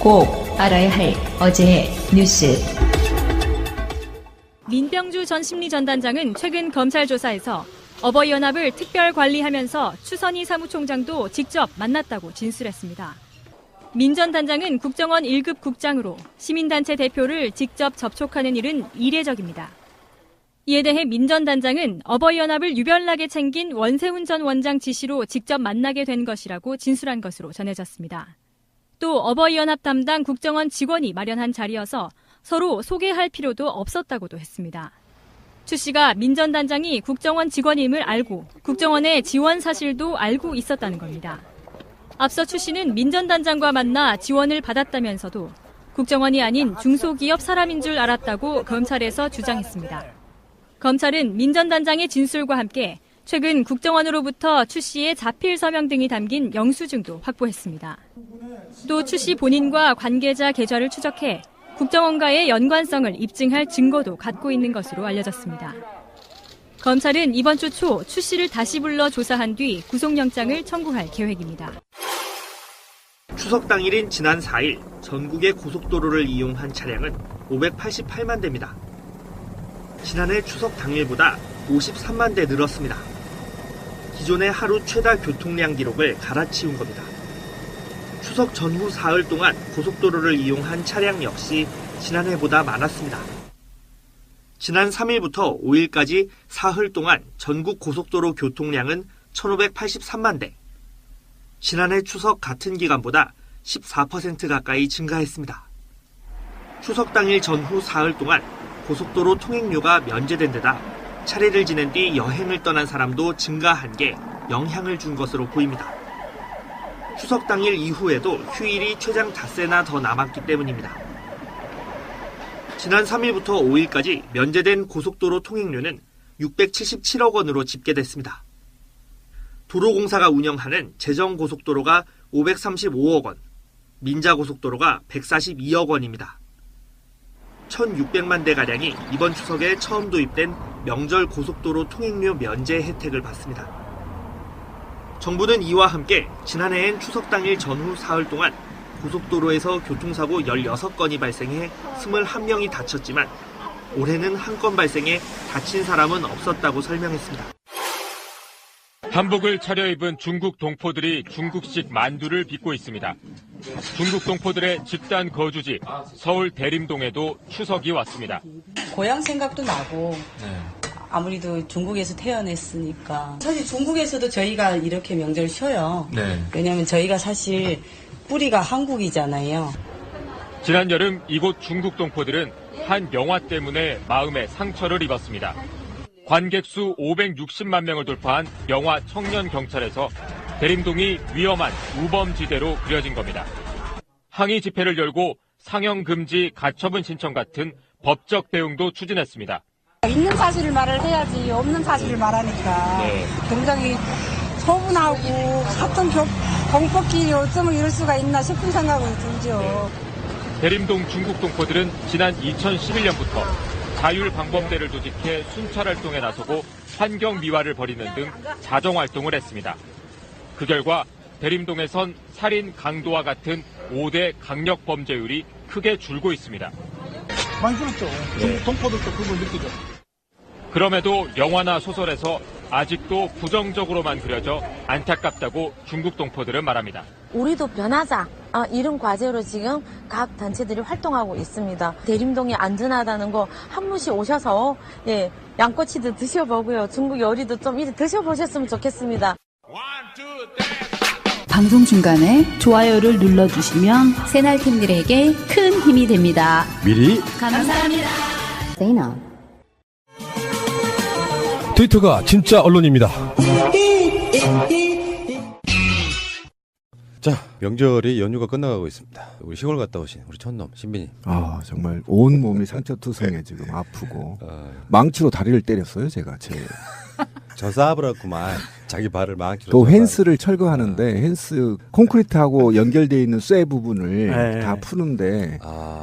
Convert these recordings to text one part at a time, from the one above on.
꼭 알아야 할 어제의 뉴스. 민병주 전 심리전단장은 최근 검찰 조사에서 어버이연합을 특별 관리하면서 추선희 사무총장도 직접 만났다고 진술했습니다. 민 전 단장은 국정원 1급 국장으로 시민단체 대표를 직접 접촉하는 일은 이례적입니다. 이에 대해 민 전 단장은 어버이연합을 유별나게 챙긴 원세훈 전 원장 지시로 직접 만나게 된 것이라고 진술한 것으로 전해졌습니다. 또 어버이연합 담당 국정원 직원이 마련한 자리여서 서로 소개할 필요도 없었다고도 했습니다. 추 씨가 민 전 단장이 국정원 직원임을 알고 국정원의 지원 사실도 알고 있었다는 겁니다. 앞서 추 씨는 민 전 단장과 만나 지원을 받았다면서도 국정원이 아닌 중소기업 사람인 줄 알았다고 검찰에서 주장했습니다. 검찰은 민 전 단장의 진술과 함께 최근 국정원으로부터 추 씨의 자필 서명 등이 담긴 영수증도 확보했습니다. 또 추 씨 본인과 관계자 계좌를 추적해 국정원과의 연관성을 입증할 증거도 갖고 있는 것으로 알려졌습니다. 검찰은 이번 주 초 추 씨를 다시 불러 조사한 뒤 구속영장을 청구할 계획입니다. 추석 당일인 지난 4일 전국의 고속도로를 이용한 차량은 588만 대입니다. 지난해 추석 당일보다 53만 대 늘었습니다. 기존의 하루 최다 교통량 기록을 갈아치운 겁니다. 추석 전후 사흘 동안 고속도로를 이용한 차량 역시 지난해보다 많았습니다. 지난 3일부터 5일까지 사흘 동안 전국 고속도로 교통량은 1,583만 대. 지난해 추석 같은 기간보다 14% 가까이 증가했습니다. 추석 당일 전후 사흘 동안 고속도로 통행료가 면제된 데다 차례를 지낸 뒤 여행을 떠난 사람도 증가한 게 영향을 준 것으로 보입니다. 추석 당일 이후에도 휴일이 최장 닷새나 더 남았기 때문입니다. 지난 3일부터 5일까지 면제된 고속도로 통행료는 677억 원으로 집계됐습니다. 도로공사가 운영하는 제정고속도로가 535억 원, 민자고속도로가 142억 원입니다. 1,600만 대가량이 이번 추석에 처음 도입된 명절 고속도로 통행료 면제 혜택을 받습니다. 정부는 이와 함께 지난해엔 추석 당일 전후 사흘 동안 고속도로에서 교통사고 16건이 발생해 21명이 다쳤지만 올해는 한 건 발생해 다친 사람은 없었다고 설명했습니다. 한복을 차려입은 중국 동포들이 중국식 만두를 빚고 있습니다. 중국 동포들의 집단 거주지 서울 대림동에도 추석이 왔습니다. 고향 생각도 나고 아무래도 중국에서 태어났으니까 사실 중국에서도 저희가 이렇게 명절 쉬어요. 왜냐하면 저희가 사실 뿌리가 한국이잖아요. 지난 여름 이곳 중국 동포들은 한 영화 때문에 마음에 상처를 입었습니다. 관객 수 560만 명을 돌파한 영화 청년경찰에서 대림동이 위험한 우범지대로 그려진 겁니다. 항의 집회를 열고 상영금지 가처분 신청 같은 법적 대응도 추진했습니다. 있는 사실을 말을 해야지 없는 사실을 말하니까 굉장히 서운하고 같은 공포끼리 어쩌면 이럴 수가 있나 싶은 생각이 들죠. 대림동 중국 동포들은 지난 2011년부터 자율방범대를 조직해 순찰활동에 나서고 환경미화를 벌이는 등 자정활동을 했습니다. 그 결과 대림동에선 살인, 강도와 같은 5대 강력범죄율이 크게 줄고 있습니다. 많이 줄었죠. 중국 동포들도 그걸 느끼죠. 그럼에도 영화나 소설에서 아직도 부정적으로만 그려져 안타깝다고 중국 동포들은 말합니다. 우리도 변하자. 이런 과제로 지금 각 단체들이 활동하고 있습니다. 대림동이 안전하다는 거 한 번씩 오셔서 양꼬치도 드셔보고요. 중국 요리도 좀 이제 드셔보셨으면 좋겠습니다. 방송 중간에 좋아요를 눌러주시면 새날팀들에게 큰 힘이 됩니다. 미리 감사합니다. 트위터가 진짜 언론입니다. 자, 명절이 연휴가 끝나가고 있습니다. 우리 시골 갔다 오신 우리 촌놈 신빈이. 정말 온 몸이 상처투성해 지금 아프고 망치로 다리를 때렸어요 제가. 저 싸버렸구만. 자기 발을 망치로. 또 펜스를 철거하는데 펜스 콘크리트하고 연결되어 있는 쇠 부분을 네. 다 푸는데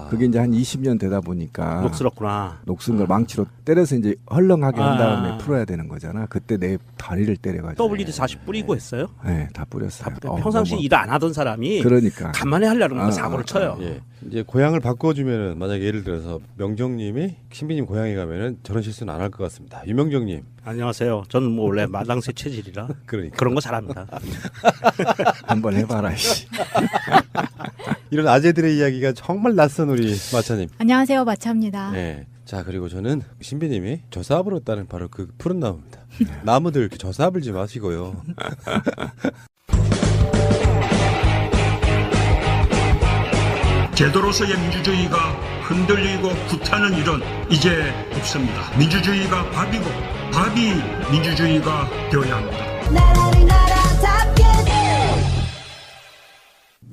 그게 이제 한 20년 되다 보니까 녹슬었구나. 녹슨 걸 망치로 때려서 이제 헐렁하게 한 다음에 풀어야 되는 거잖아. 그때 내 다리를 때려가지고. WD-40 뿌리고 했어요? 네, 다 뿌렸어요. 평상시 일 안 하던 사람이 그러니까 간만에 하려는 거 사고를 쳐요. 예. 이제 고향을 바꿔주면은 만약에 예를 들어서 명정님이 신비님 고향에 가면은 저런 실수는 안 할 것 같습니다. 유명정님. 안녕하세요. 저는 뭐 원래 마당새 체질이라 그러니까. 그런 거 잘합니다. 한번 해봐라. 이런 아재들의 이야기가 정말 낯선 우리 마차님. 안녕하세요, 마차입니다. 네. 자 그리고 저는 신비님이 저사압을 했다는 바로 그 푸른 나무입니다. 나무들 이렇게 저사압을지 마시고요. 제도로서의 민주주의가 흔들리고 구타는 일은 이제 없습니다. 민주주의가 밥이고 밥이 민주주의가 되어야 합니다.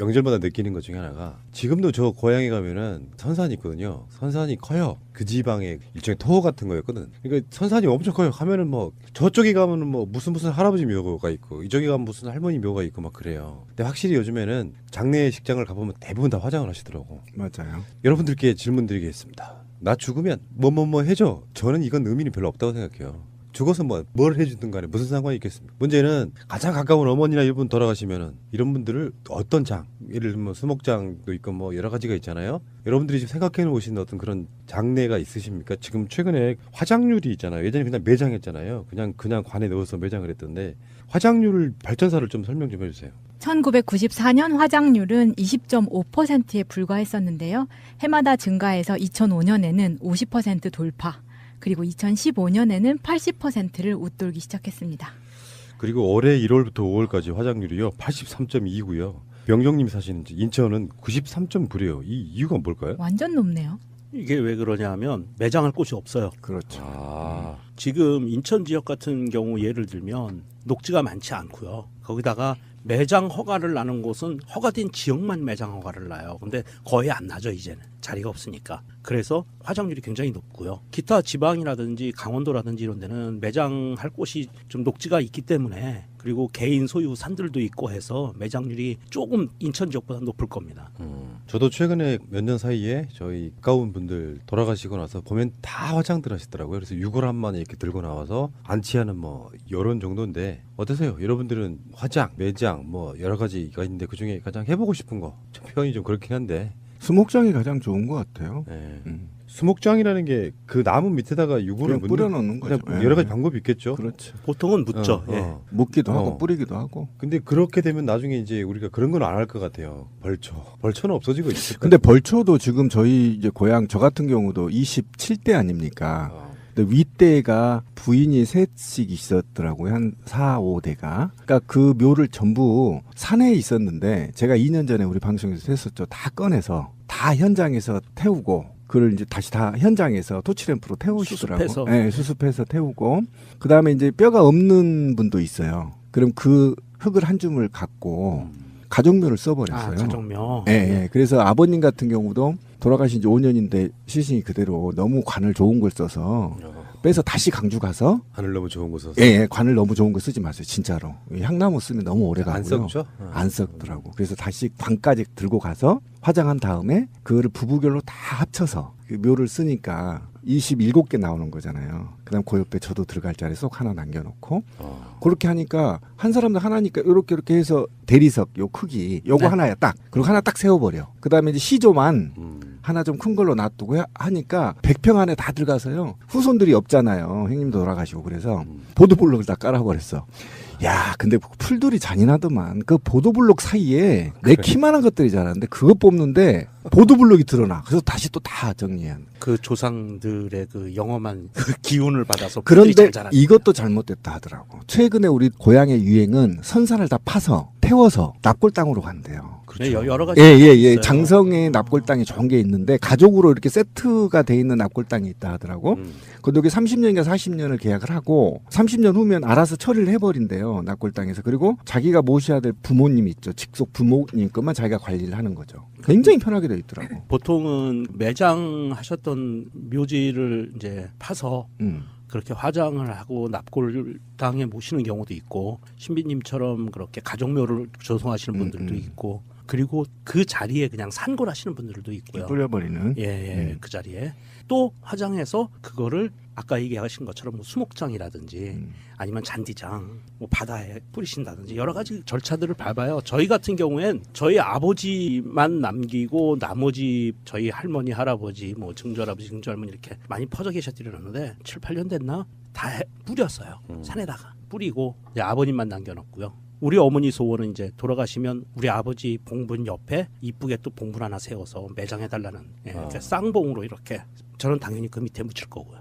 명절마다 느끼는 것 중에 하나가 지금도 저 고향에 가면은 선산이 있거든요. 선산이 커요. 그 지방에 일종의 토호 같은 거였거든. 그러니까 선산이 엄청 커요. 가면은 뭐 저쪽에 가면은 뭐 무슨 할아버지 묘가 있고 이쪽에 가면 무슨 할머니 묘가 있고 막 그래요. 근데 확실히 요즘에는 장례식장을 가보면 대부분 다 화장을 하시더라고. 맞아요. 여러분들께 질문 드리겠습니다. 나 죽으면 뭐 해줘. 저는 이건 의미는 별로 없다고 생각해요. 죽어서 뭘 해주든 간에 무슨 상관이 있겠습니까? 문제는 가장 가까운 어머니나 이분 돌아가시면은 이런 분들을 어떤 장, 예를 들면 수목장도 있고 뭐 여러 가지가 있잖아요. 여러분들이 지금 생각해 놓으신 어떤 그런 장례가 있으십니까? 지금 최근에 화장률이 있잖아요. 예전에 그냥 매장했잖아요. 그냥 관에 넣어서 매장을 했던데 화장률 발전사를 좀 설명 좀 해주세요. 1994년 화장률은 20.5%에 불과했었는데요. 해마다 증가해서 2005년에는 50% 돌파. 그리고 2015년에는 80%를 웃돌기 시작했습니다. 그리고 올해 1월부터 5월까지 화장률이요 83.2고요. 명정님이 사시는 인천은 93.9래요. 이 이유가 뭘까요? 완전 높네요. 이게 왜 그러냐면 매장할 곳이 없어요. 그렇죠. 지금 인천 지역 같은 경우 예를 들면 녹지가 많지 않고요. 거기다가 매장 허가를 나는 곳은 허가된 지역만 매장 허가를 나요. 근데 거의 안 나죠, 이제는. 자리가 없으니까. 그래서 화장률이 굉장히 높고요. 기타 지방이라든지 강원도라든지 이런 데는 매장할 곳이 좀 녹지가 있기 때문에 그리고 개인 소유 산들도 있고 해서 매장률이 조금 인천 지역보다 높을 겁니다. 저도 최근에 몇 년 사이에 저희 가까운 분들 돌아가시고 나서 보면 다 화장들 하시더라고요. 그래서 유골함만 이렇게 들고 나와서 안치하는 뭐 이런 정도인데 어떠세요? 여러분들은 화장, 매장 뭐 여러 가지가 있는데 그중에 가장 해보고 싶은 거 좀 표현이 좀 그렇긴 한데 수목장이 가장 좋은 것 같아요. 네. 수목장이라는 게 그 나무 밑에다가 유골을 뿌려놓는 거죠. 여러 가지 방법이 있겠죠. 그렇죠. 보통은 묻죠. 묻기도 하고 뿌리기도 하고. 근데 그렇게 되면 나중에 이제 우리가 그런 건 안 할 것 같아요. 벌초는 없어지고 있을까요? 근데 벌초도 지금 저희 이제 고향 저 같은 경우도 27대 아닙니까? 근데 윗대가 부인이 셋씩 있었더라고요. 한 4, 5대가. 그러니까 그 묘를 전부 산에 있었는데 제가 2년 전에 우리 방송에서 했었죠. 다 꺼내서 다 현장에서 태우고 그걸 이제 다시 다 현장에서 토치램프로 태우시더라고요. 수습해서. 네, 수습해서 태우고 그다음에 이제 뼈가 없는 분도 있어요. 그럼 그 흙을 한 줌을 갖고 가족묘를 써버렸어요. 가족묘. 네. 그래서 아버님 같은 경우도 돌아가신 지 5년인데 시신이 그대로 너무 관을 좋은 걸 써서 빼서 다시 강주 가서 관을 너무 좋은 거 써서 관을 너무 좋은 거 쓰지 마세요. 진짜로. 향나무 쓰면 너무 오래 가고요. 안 썩죠? 안 썩더라고. 그래서 다시 관까지 들고 가서 화장한 다음에 그거를 부부결로 다 합쳐서 그 묘를 쓰니까 27개 나오는 거잖아요. 그다음 그 옆에 저도 들어갈 자리 쏙 하나 남겨놓고 그렇게 하니까 한 사람도 하나니까 이렇게 해서 대리석 요 크기 요거 하나야 딱. 그리고 하나 딱 세워버려. 그다음에 이제 시조만 하나 좀 큰 걸로 놔두고 하니까 100평 안에 다 들어가서요. 후손들이 없잖아요. 형님도 돌아가시고 그래서 보도블록을 다 깔아버렸어. 야, 근데 풀들이 잔인하더만. 그 보도블록 사이에 내 키만한 것들이 자라는데 그거 뽑는데 보도블록이 드러나. 그래서 다시 또 다 정리한. 그 조상들의 그 영험한 그 기운을 받아서 그런데 이것도 잘못됐다 하더라고. 최근에 우리 고향의 유행은 선산을 다 파서 태워서 납골당으로 간대요. 그렇죠. 여러 가지. 예. 장성의 납골당이 좋은 게 있는데 가족으로 이렇게 세트가 돼 있는 납골당이 있다 하더라고. 근데 여기 30년인가 40년을 계약을 하고 30년 후면 알아서 처리를 해버린대요. 납골당에서. 그리고 자기가 모셔야 될 부모님 있죠. 직속 부모님 것만 자기가 관리를 하는 거죠. 굉장히 편하게 돼 있더라고. 보통은 매장하셨던 묘지를 이제 파서 그렇게 화장을 하고 납골당에 모시는 경우도 있고 신비님처럼 그렇게 가족묘를 조성하시는 분들도 있고 그리고 그 자리에 그냥 산골하시는 분들도 있고요. 뿌려버리는. 예, 그 자리에 또 화장해서 그거를 아까 얘기하신 것처럼 뭐 수목장이라든지 아니면 잔디장, 뭐 바다에 뿌리신다든지 여러 가지 절차들을 밟아요. 저희 같은 경우엔 저희 아버지만 남기고 나머지 저희 할머니, 할아버지, 뭐 증조할아버지, 증조할머니 이렇게 많이 퍼져 계셨더라는데 7, 8년 됐나? 다 뿌렸어요. 산에다가 뿌리고 이제 아버님만 남겨놓고요. 우리 어머니 소원은 이제 돌아가시면 우리 아버지 봉분 옆에 이쁘게 또 봉분 하나 세워서 매장해달라는 그러니까 쌍봉으로 이렇게 저는 당연히 그 밑에 묻힐 거고요.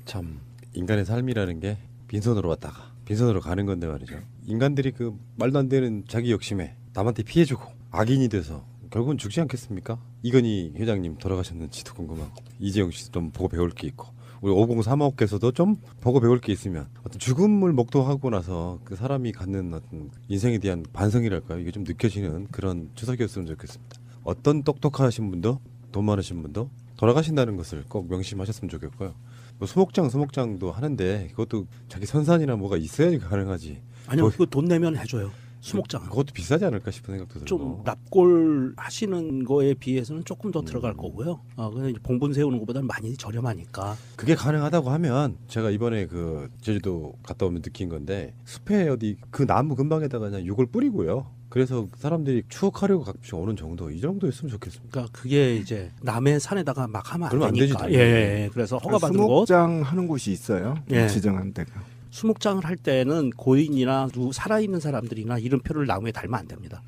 참 인간의 삶이라는 게 빈손으로 왔다가 빈손으로 가는 건데 말이죠. 인간들이 그 말도 안 되는 자기 욕심에 남한테 피해주고 악인이 돼서 결국은 죽지 않겠습니까? 이건희 회장님 돌아가셨는지도 궁금하고 이재용 씨도 좀 보고 배울 게 있고 우리 5035께서도 좀 보고 배울 게 있으면 어떤 죽음을 목도하고 나서 그 사람이 갖는 어떤 인생에 대한 반성이랄까요? 이게 좀 느껴지는 그런 추석이었으면 좋겠습니다. 어떤 똑똑하신 분도 돈 많으신 분도 돌아가신다는 것을 꼭 명심하셨으면 좋겠고요. 뭐 수목장도 하는데 그것도 자기 선산이나 뭐가 있어야지 가능하지. 아니요, 그거 돈 내면 해줘요. 수목장. 그것도 비싸지 않을까 싶은 생각도 들고. 좀 납골 하시는 거에 비해서는 조금 더 들어갈 거고요. 근데 봉분 세우는 것보다는 많이 저렴하니까. 그게 가능하다고 하면 제가 이번에 그 제주도 갔다 오면 느낀 건데 숲에 어디 그 나무 근방에다가 그냥 육을 뿌리고요. 그래서 사람들이 추억하려고 가끔씩 오는 정도 이 정도였으면 좋겠습니다. 그러니까 그게 이제 남의 산에다가 막 하면 안 안 되니까. 되지. 예. 그래서 허가받은 곳. 수목장 하는 곳이 있어요. 예. 지정한 데가. 수목장을 할 때는 고인이나 살아있는 사람들이나 이름표를 나무에 달면 안 됩니다.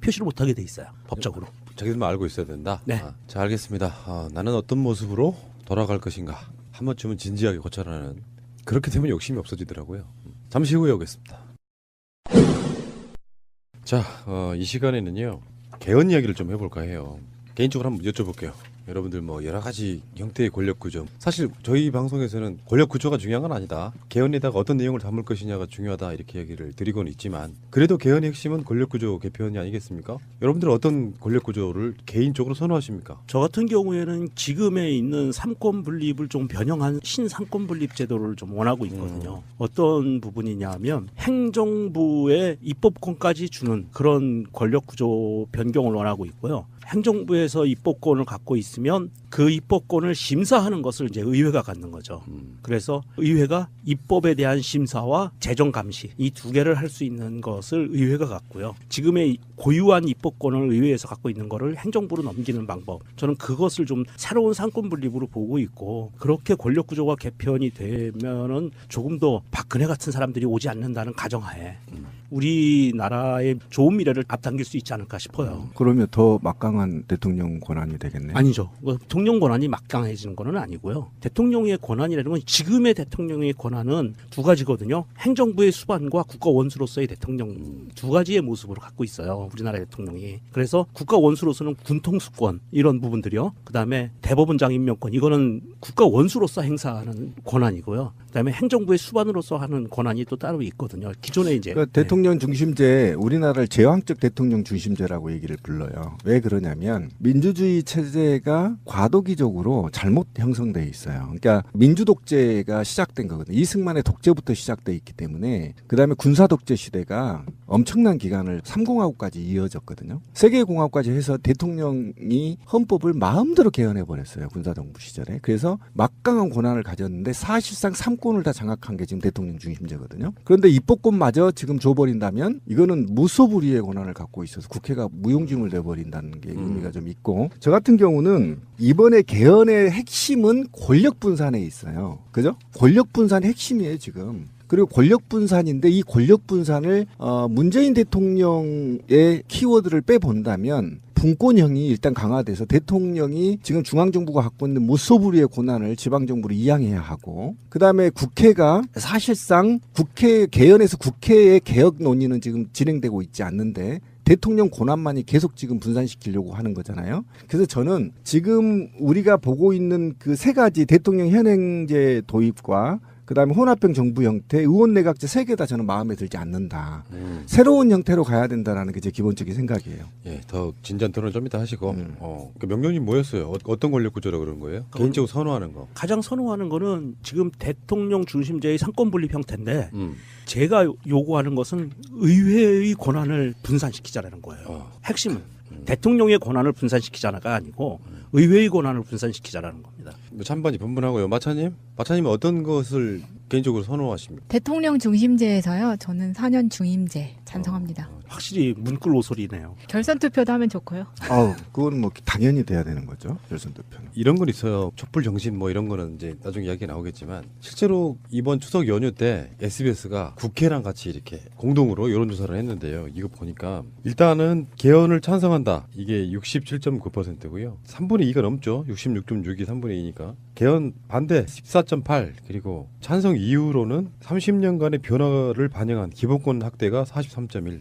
표시를 못하게 돼 있어요. 법적으로. 자기들만 알고 있어야 된다. 네. 자, 알겠습니다. 나는 어떤 모습으로 돌아갈 것인가 한 번쯤은 진지하게 고찰하는 그렇게 되면 욕심이 없어지더라고요. 잠시 후에 오겠습니다. 자, 이 시간에는요 개헌 이야기를 좀 해볼까 해요. 개인적으로 한번 여쭤볼게요. 여러분들 뭐 여러 가지 형태의 권력 구조. 사실 저희 방송에서는 권력 구조가 중요한 건 아니다. 개헌에다가 어떤 내용을 담을 것이냐가 중요하다 이렇게 얘기를 드리고는 있지만 그래도 개헌의 핵심은 권력 구조 개편이 아니겠습니까? 여러분들은 어떤 권력 구조를 개인적으로 선호하십니까? 저 같은 경우에는 지금에 있는 삼권 분립을 좀 변형한 신삼권 분립 제도를 좀 원하고 있거든요. 어떤 부분이냐면 행정부의 입법권까지 주는 그런 권력 구조 변경을 원하고 있고요. 행정부에서 입법권을 갖고 있으면 그 입법권을 심사하는 것을 이제 의회가 갖는 거죠. 그래서 의회가 입법에 대한 심사와 재정 감시 이 두 개를 할 수 있는 것을 의회가 갖고요. 지금의 고유한 입법권을 의회에서 갖고 있는 거를 행정부로 넘기는 방법. 저는 그것을 좀 새로운 상권 분립으로 보고 있고 그렇게 권력 구조가 개편이 되면은 조금 더 박근혜 같은 사람들이 오지 않는다는 가정하에 우리나라의 좋은 미래를 앞당길 수 있지 않을까 싶어요. 그러면 더 막강한 대통령 권한이 되겠네요. 아니죠. 대통령 권한이 막강해지는 건 아니고요. 대통령의 권한이라는 건 지금의 대통령의 권한은 두 가지거든요. 행정부의 수반과 국가 원수로서의 대통령 두 가지의 모습으로 갖고 있어요. 우리나라 대통령이. 그래서 국가 원수로서는 군통수권 이런 부분들이요. 그다음에 대법원장 임명권 이거는 국가 원수로서 행사하는 권한이고요. 그다음에 행정부의 수반으로서 하는 권한이 또 따로 있거든요. 기존에 이제 그러니까 대통령 중심제, 우리나라를 제왕적 대통령 중심제라고 얘기를 불러요. 왜 그러냐면 민주주의 체제가 과도기적으로 잘못 형성돼 있어요. 그러니까 민주독재가 시작된 거거든요. 이승만의 독재부터 시작돼 있기 때문에 그다음에 군사독재 시대가 엄청난 기간을 3공화국까지 이어졌거든요. 세계공화국까지 해서 대통령이 헌법을 마음대로 개헌해버렸어요. 군사정부 시절에. 그래서 막강한 권한을 가졌는데 사실상 3권을 다 장악한 게 지금 대통령 중심제거든요. 그런데 입법권마저 지금 줘버린다면 이거는 무소불위의 권한을 갖고 있어서 국회가 무용지물 돼버린다는 게 의미가 좀 있고 저 같은 경우는 이번에 개헌의 핵심은 권력 분산에 있어요. 그죠? 권력 분산의 핵심이에요 지금. 그리고 권력 분산인데 이 권력 분산을 문재인 대통령의 키워드를 빼본다면 분권형이 일단 강화돼서 대통령이 지금 중앙정부가 갖고 있는 무소불위의 권한을 지방정부로 이양해야 하고 그다음에 국회가 사실상 국회 개헌에서 국회의 개혁 논의는 지금 진행되고 있지 않는데 대통령 권한만이 계속 지금 분산시키려고 하는 거잖아요. 그래서 저는 지금 우리가 보고 있는 그 세 가지 대통령 현행제 도입과 그다음에 혼합형 정부 형태, 의원 내각제 3개 다 저는 마음에 들지 않는다. 새로운 형태로 가야 된다라는 게 제 기본적인 생각이에요. 예, 더 진지한 토론 좀 이따 하시고. 그 명령님 뭐였어요? 어떤 권력 구조라 그런 거예요? 개인적으로 선호하는 거. 가장 선호하는 거는 지금 대통령 중심제의 상권 분립 형태인데 제가 요구하는 것은 의회의 권한을 분산시키자라는 거예요. 핵심은 대통령의 권한을 분산시키자가 아니고 의회의 권한을 분산시키자라는 겁니다. 찬반이 분분하고요. 마차님은 어떤 것을 개인적으로 선호하십니까? 대통령 중심제에서요. 저는 4년 중임제 찬성합니다. 확실히 문꿀 오소리네요. 결선 투표도 하면 좋고요. 그건 뭐 당연히 돼야 되는 거죠. 결선 투표는. 이런 건 있어요. 촛불 정신 뭐 이런 거는 이제 나중에 이야기가 나오겠지만 실제로 이번 추석 연휴 때 SBS가 국회랑 같이 이렇게 공동으로 여론조사를 했는데요. 이거 보니까 일단은 개헌을 찬성한다. 이게 67.9%고요. 3분의 2가 넘죠. 66.6이 3분의 2니까. 개헌 반대 14.8 그리고 찬성 이후로는 30년간의 변화를 반영한 기본권 확대가 43.1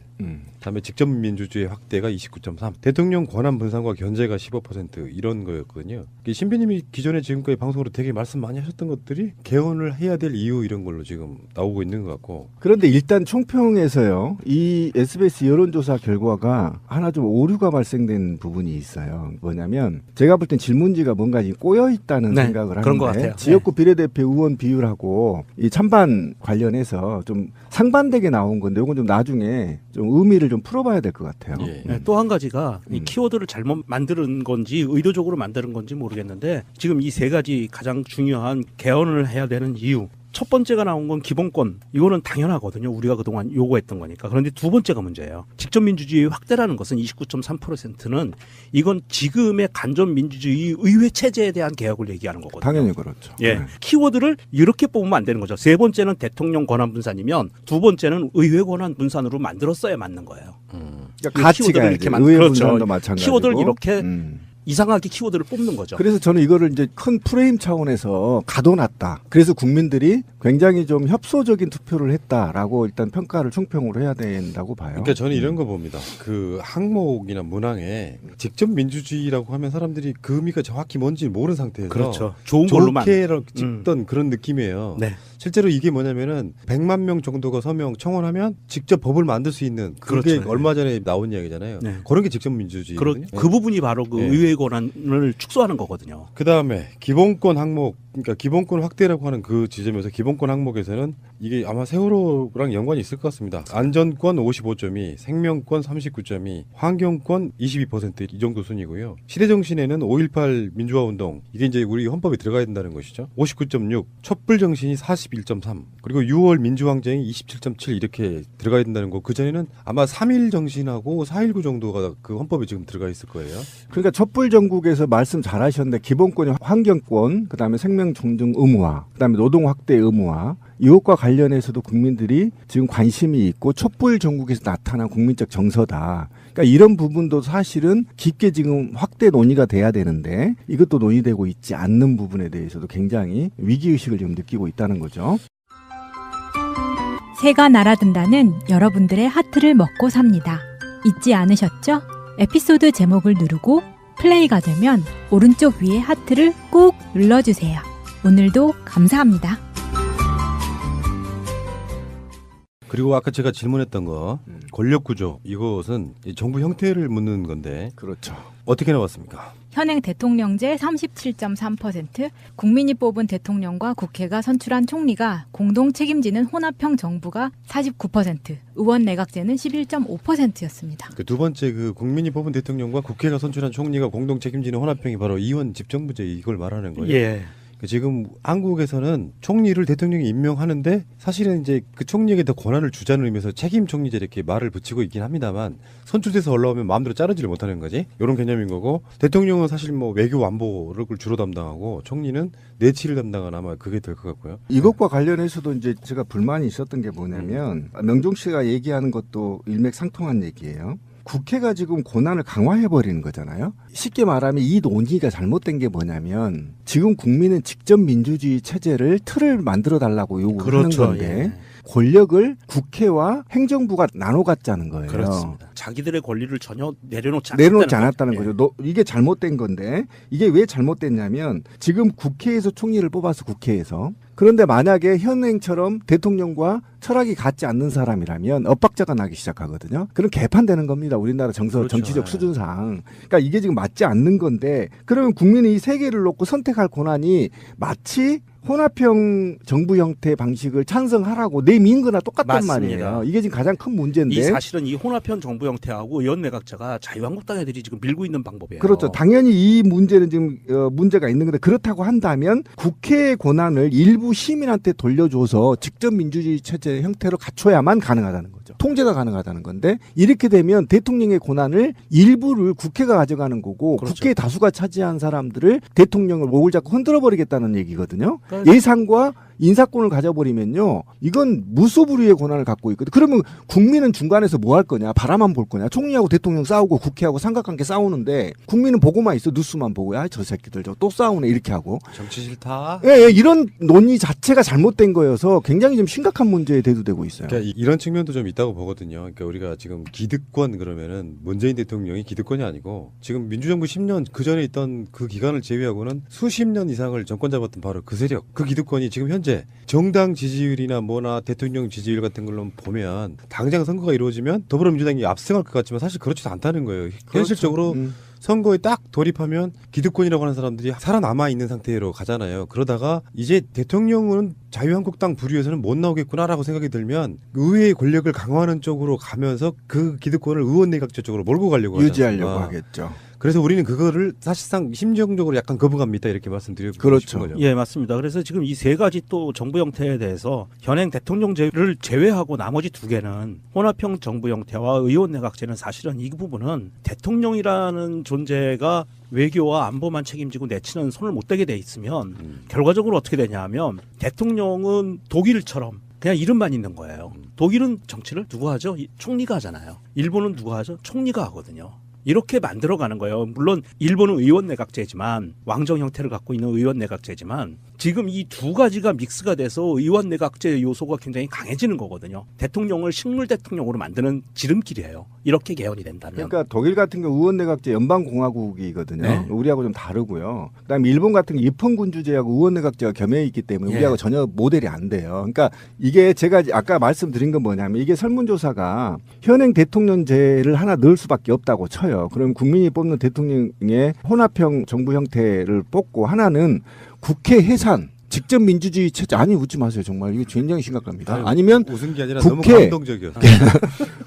그다음에 직접 민주주의 확대가 29.3 대통령 권한 분산과 견제가 15% 이런 거였거든요. 신비님이 기존에 지금까지 방송으로 되게 말씀 많이 하셨던 것들이 개헌을 해야 될 이유 이런 걸로 지금 나오고 있는 것 같고 그런데 일단 총평에서요. 이 SBS 여론조사 결과가 하나 좀 오류가 발생된 부분이 있어요. 뭐냐면 제가 볼 땐 질문지가 뭔가 꼬여 있다는 생각을 그런 것 하는데 같아요. 지역구 비례대표 의원 비율하고 이 찬반 관련해서 좀 상반되게 나온 건데 이건 좀 나중에 좀 의미를 좀 풀어봐야 될 것 같아요. 또 한 가지가 이 키워드를 잘못 만드는 건지 의도적으로 만드는 건지 모르겠는데 지금 이 3가지 가장 중요한 개헌을 해야 되는 이유 첫 번째가 나온 건 기본권. 이거는 당연하거든요. 우리가 그동안 요구했던 거니까. 그런데 두 번째가 문제예요. 직접 민주주의 확대라는 것은 29.3%는 이건 지금의 간접 민주주의 의회 체제에 대한 개혁을 얘기하는 거거든요. 당연히 그렇죠. 예. 키워드를 이렇게 뽑으면 안 되는 거죠. 세 번째는 대통령 권한 분산이면 두 번째는 의회 권한 분산으로 만들었어야 맞는 거예요. 그러니까 같이 가야지. 이렇게 의회 그렇죠. 분산도 마찬가지고. 키워드를 이렇게 이상하게 키워드를 뽑는 거죠. 그래서 저는 이거를 이제 큰 프레임 차원에서 가둬놨다. 그래서 국민들이 굉장히 좀 협소적인 투표를 했다라고 일단 평가를 총평으로 해야 된다고 봐요. 그러니까 저는 이런 거 봅니다. 그 항목이나 문항에 직접 민주주의라고 하면 사람들이 그 의미가 정확히 뭔지 모르는 상태에서 그렇죠. 좋은 걸로만 좋게 찍던 그런 느낌이에요. 네. 실제로 이게 뭐냐면은 100만 명 정도가 서명 청원하면 직접 법을 만들 수 있는 그게 그렇죠. 얼마 전에 나온 이야기잖아요. 네. 그런 게 직접 민주주의거든요. 그 부분이 바로 그 의회 권한을 축소하는 거거든요. 그다음에 기본권 항목, 그러니까 기본권 확대라고 하는 그 지점에서 기본권 항목에서는 이게 아마 세월호랑 연관이 있을 것 같습니다. 안전권 55.2, 생명권 39.2, 환경권 22%이 정도 순이고요. 시대정신에는 5.18 민주화운동, 이게 이제 우리 헌법에 들어가야 된다는 것이죠. 59.6, 촛불정신이 41.3, 그리고 6월 민주항쟁이 27.7 이렇게 들어가야 된다는 거. 그전에는 아마 3.1 정신하고 4.19 정도가 그 헌법에 지금 들어가 있을 거예요. 그러니까 촛불 전국에서 말씀 잘하셨는데 기본권이 환경권, 그다음에 생명 존중 의무화, 그다음에 노동 확대 의무화, 이것과 관련해서도 국민들이 지금 관심이 있고 촛불 전국에서 나타난 국민적 정서다. 그러니까 이런 부분도 사실은 깊게 지금 확대 논의가 돼야 되는데 이것도 논의되고 있지 않는 부분에 대해서도 굉장히 위기의식을 지금 느끼고 있다는 거죠. 새가 날아든다는 여러분들의 하트를 먹고 삽니다. 잊지 않으셨죠? 에피소드 제목을 누르고 플레이가 되면 오른쪽 위에 하트를 꾹 눌러주세요. 오늘도 감사합니다. 그리고 아까 제가 질문했던 거 권력구조, 이것은 정부 형태를 묻는 건데 그렇죠. 어떻게 나왔습니까? 현행 대통령제 37.3%, 국민이 뽑은 대통령과 국회가 선출한 총리가 공동 책임지는 혼합형 정부가 49%, 의원 내각제는 11.5%였습니다. 그 두 번째 그 국민이 뽑은 대통령과 국회가 선출한 총리가 공동 책임지는 혼합형이 바로 이원 집정부제 이걸 말하는 거예요. 예. 지금 한국에서는 총리를 대통령이 임명하는데 사실은 이제 그 총리에게 더 권한을 주자는 의미에서 책임 총리제 이렇게 말을 붙이고 있긴 합니다만 선출돼서 올라오면 마음대로 자르지를 못하는 거지. 이런 개념인 거고 대통령은 사실 뭐 외교 안보를 주로 담당하고 총리는 내치를 담당하는 아마 그게 될 것 같고요. 이것과 관련해서도 이제 제가 불만이 있었던 게 뭐냐면 명종 씨가 얘기하는 것도 일맥상통한 얘기예요. 국회가 지금 권한을 강화해버리는 거잖아요. 쉽게 말하면 이 논의가 잘못된 게 뭐냐면 지금 국민은 직접 민주주의 체제를 틀을 만들어달라고 요구하는 건데 권력을 국회와 행정부가 나눠 갖자는 거예요. 그렇습니다. 자기들의 권리를 전혀 내려놓지 않았다는 거죠. 이게 잘못된 건데 이게 왜 잘못됐냐면 지금 국회에서 총리를 뽑아서 국회에서 그런데 만약에 현행처럼 대통령과 철학이 같지 않는 사람이라면 엇박자가 나기 시작하거든요. 그럼 개판되는 겁니다. 우리나라 그렇죠. 정치적 수준상. 그러니까 이게 지금 맞지 않는 건데 그러면 국민이 이 세 개를 놓고 선택할 권한이 마치 혼합형 정부 형태 방식을 찬성하라고 내민 거나 똑같단 맞습니다. 말이에요. 이게 지금 가장 큰 문제인데. 사실은 이 혼합형 정부 형태하고 의원내각제가 자유한국당 애들이 지금 밀고 있는 방법이에요. 그렇죠. 당연히 이 문제는 지금 문제가 있는 건데 그렇다고 한다면 국회의 권한을 일부 시민한테 돌려줘서 직접 민주주의 체제 형태로 갖춰야만 가능하다는 거죠. 통제가 가능하다는 건데 이렇게 되면 대통령의 권한을 일부를 국회가 가져가는 거고 그렇죠. 국회의 다수가 차지한 사람들을 대통령을 목을 잡고 흔들어 버리겠다는 얘기거든요. 예산과 인사권을 가져버리면요. 이건 무소불위의 권한을 갖고 있거든. 그러면 국민은 중간에서 뭐 할 거냐. 바라만 볼 거냐. 총리하고 대통령 싸우고 국회하고 삼각관계 싸우는데 국민은 보고만 있어. 뉴스만 보고 저 새끼들 또 싸우네 이렇게 하고. 정치 싫다. 예, 이런 논의 자체가 잘못된 거여서 굉장히 좀 심각한 문제에 대두되고 있어요. 그러니까 이런 측면도 좀 있다고 보거든요. 그러니까 우리가 지금 기득권 그러면은 문재인 대통령이 기득권이 아니고 지금 민주정부 10년 그 전에 있던 그 기간을 제외하고는 수십 년 이상을 정권 잡았던 바로 그 세력, 그 기득권이 지금 현재 정당 지지율이나 뭐나 대통령 지지율 같은 걸로 보면 당장 선거가 이루어지면 더불어민주당이 압승할 것 같지만 사실 그렇지도 않다는 거예요. 그렇죠. 현실적으로 선거에 딱 돌입하면 기득권이라고 하는 사람들이 살아남아 있는 상태로 가잖아요. 그러다가 이제 대통령은 자유한국당 부류에서는 못 나오겠구나라고 생각이 들면 의회의 권력을 강화하는 쪽으로 가면서 그 기득권을 의원내각제 쪽으로 몰고 가려고 유지하려고 하겠죠. 그래서 우리는 그거를 사실상 심정적으로 약간 거부감이 있다 이렇게 말씀드리고 그렇죠. 싶은 거죠. 예, 맞습니다. 그래서 지금 이 세 가지 또 정부 형태에 대해서 현행 대통령제를 제외하고 나머지 두 개는 혼합형 정부 형태와 의원내각제는 사실은 이 부분은 대통령이라는 존재가 외교와 안보만 책임지고 내치는 손을 못 대게 돼 있으면 결과적으로 어떻게 되냐면 대통령은 독일처럼 그냥 이름만 있는 거예요. 독일은 정치를 누가 하죠? 총리가 하잖아요. 일본은 누가 하죠? 총리가 하거든요. 이렇게 만들어가는 거예요. 물론 일본은 의원내각제지만 왕정 형태를 갖고 있는 의원내각제지만 지금 이 두 가지가 믹스가 돼서 의원내각제 요소가 굉장히 강해지는 거거든요. 대통령을 식물 대통령으로 만드는 지름길이에요. 이렇게 개헌이 된다면. 그러니까 독일 같은 경우 의원내각제 연방공화국이거든요. 네. 우리하고 좀 다르고요. 그다음에 일본 같은 경우 입헌군주제하고 의원내각제가 겸해 있기 때문에 우리하고 전혀 모델이 안 돼요. 그러니까 이게 제가 아까 말씀드린 건 뭐냐면 이게 설문조사가 현행 대통령제를 하나 넣을 수밖에 없다고 쳐요. 그럼 국민이 뽑는 대통령의 혼합형 정부 형태를 뽑고 하나는 국회 해산, 직접 민주주의 체제. 아니 웃지 마세요. 정말 이거 굉장히 심각합니다. 아니면 웃은 게 아니라 국회, 너무 감동적이었어요.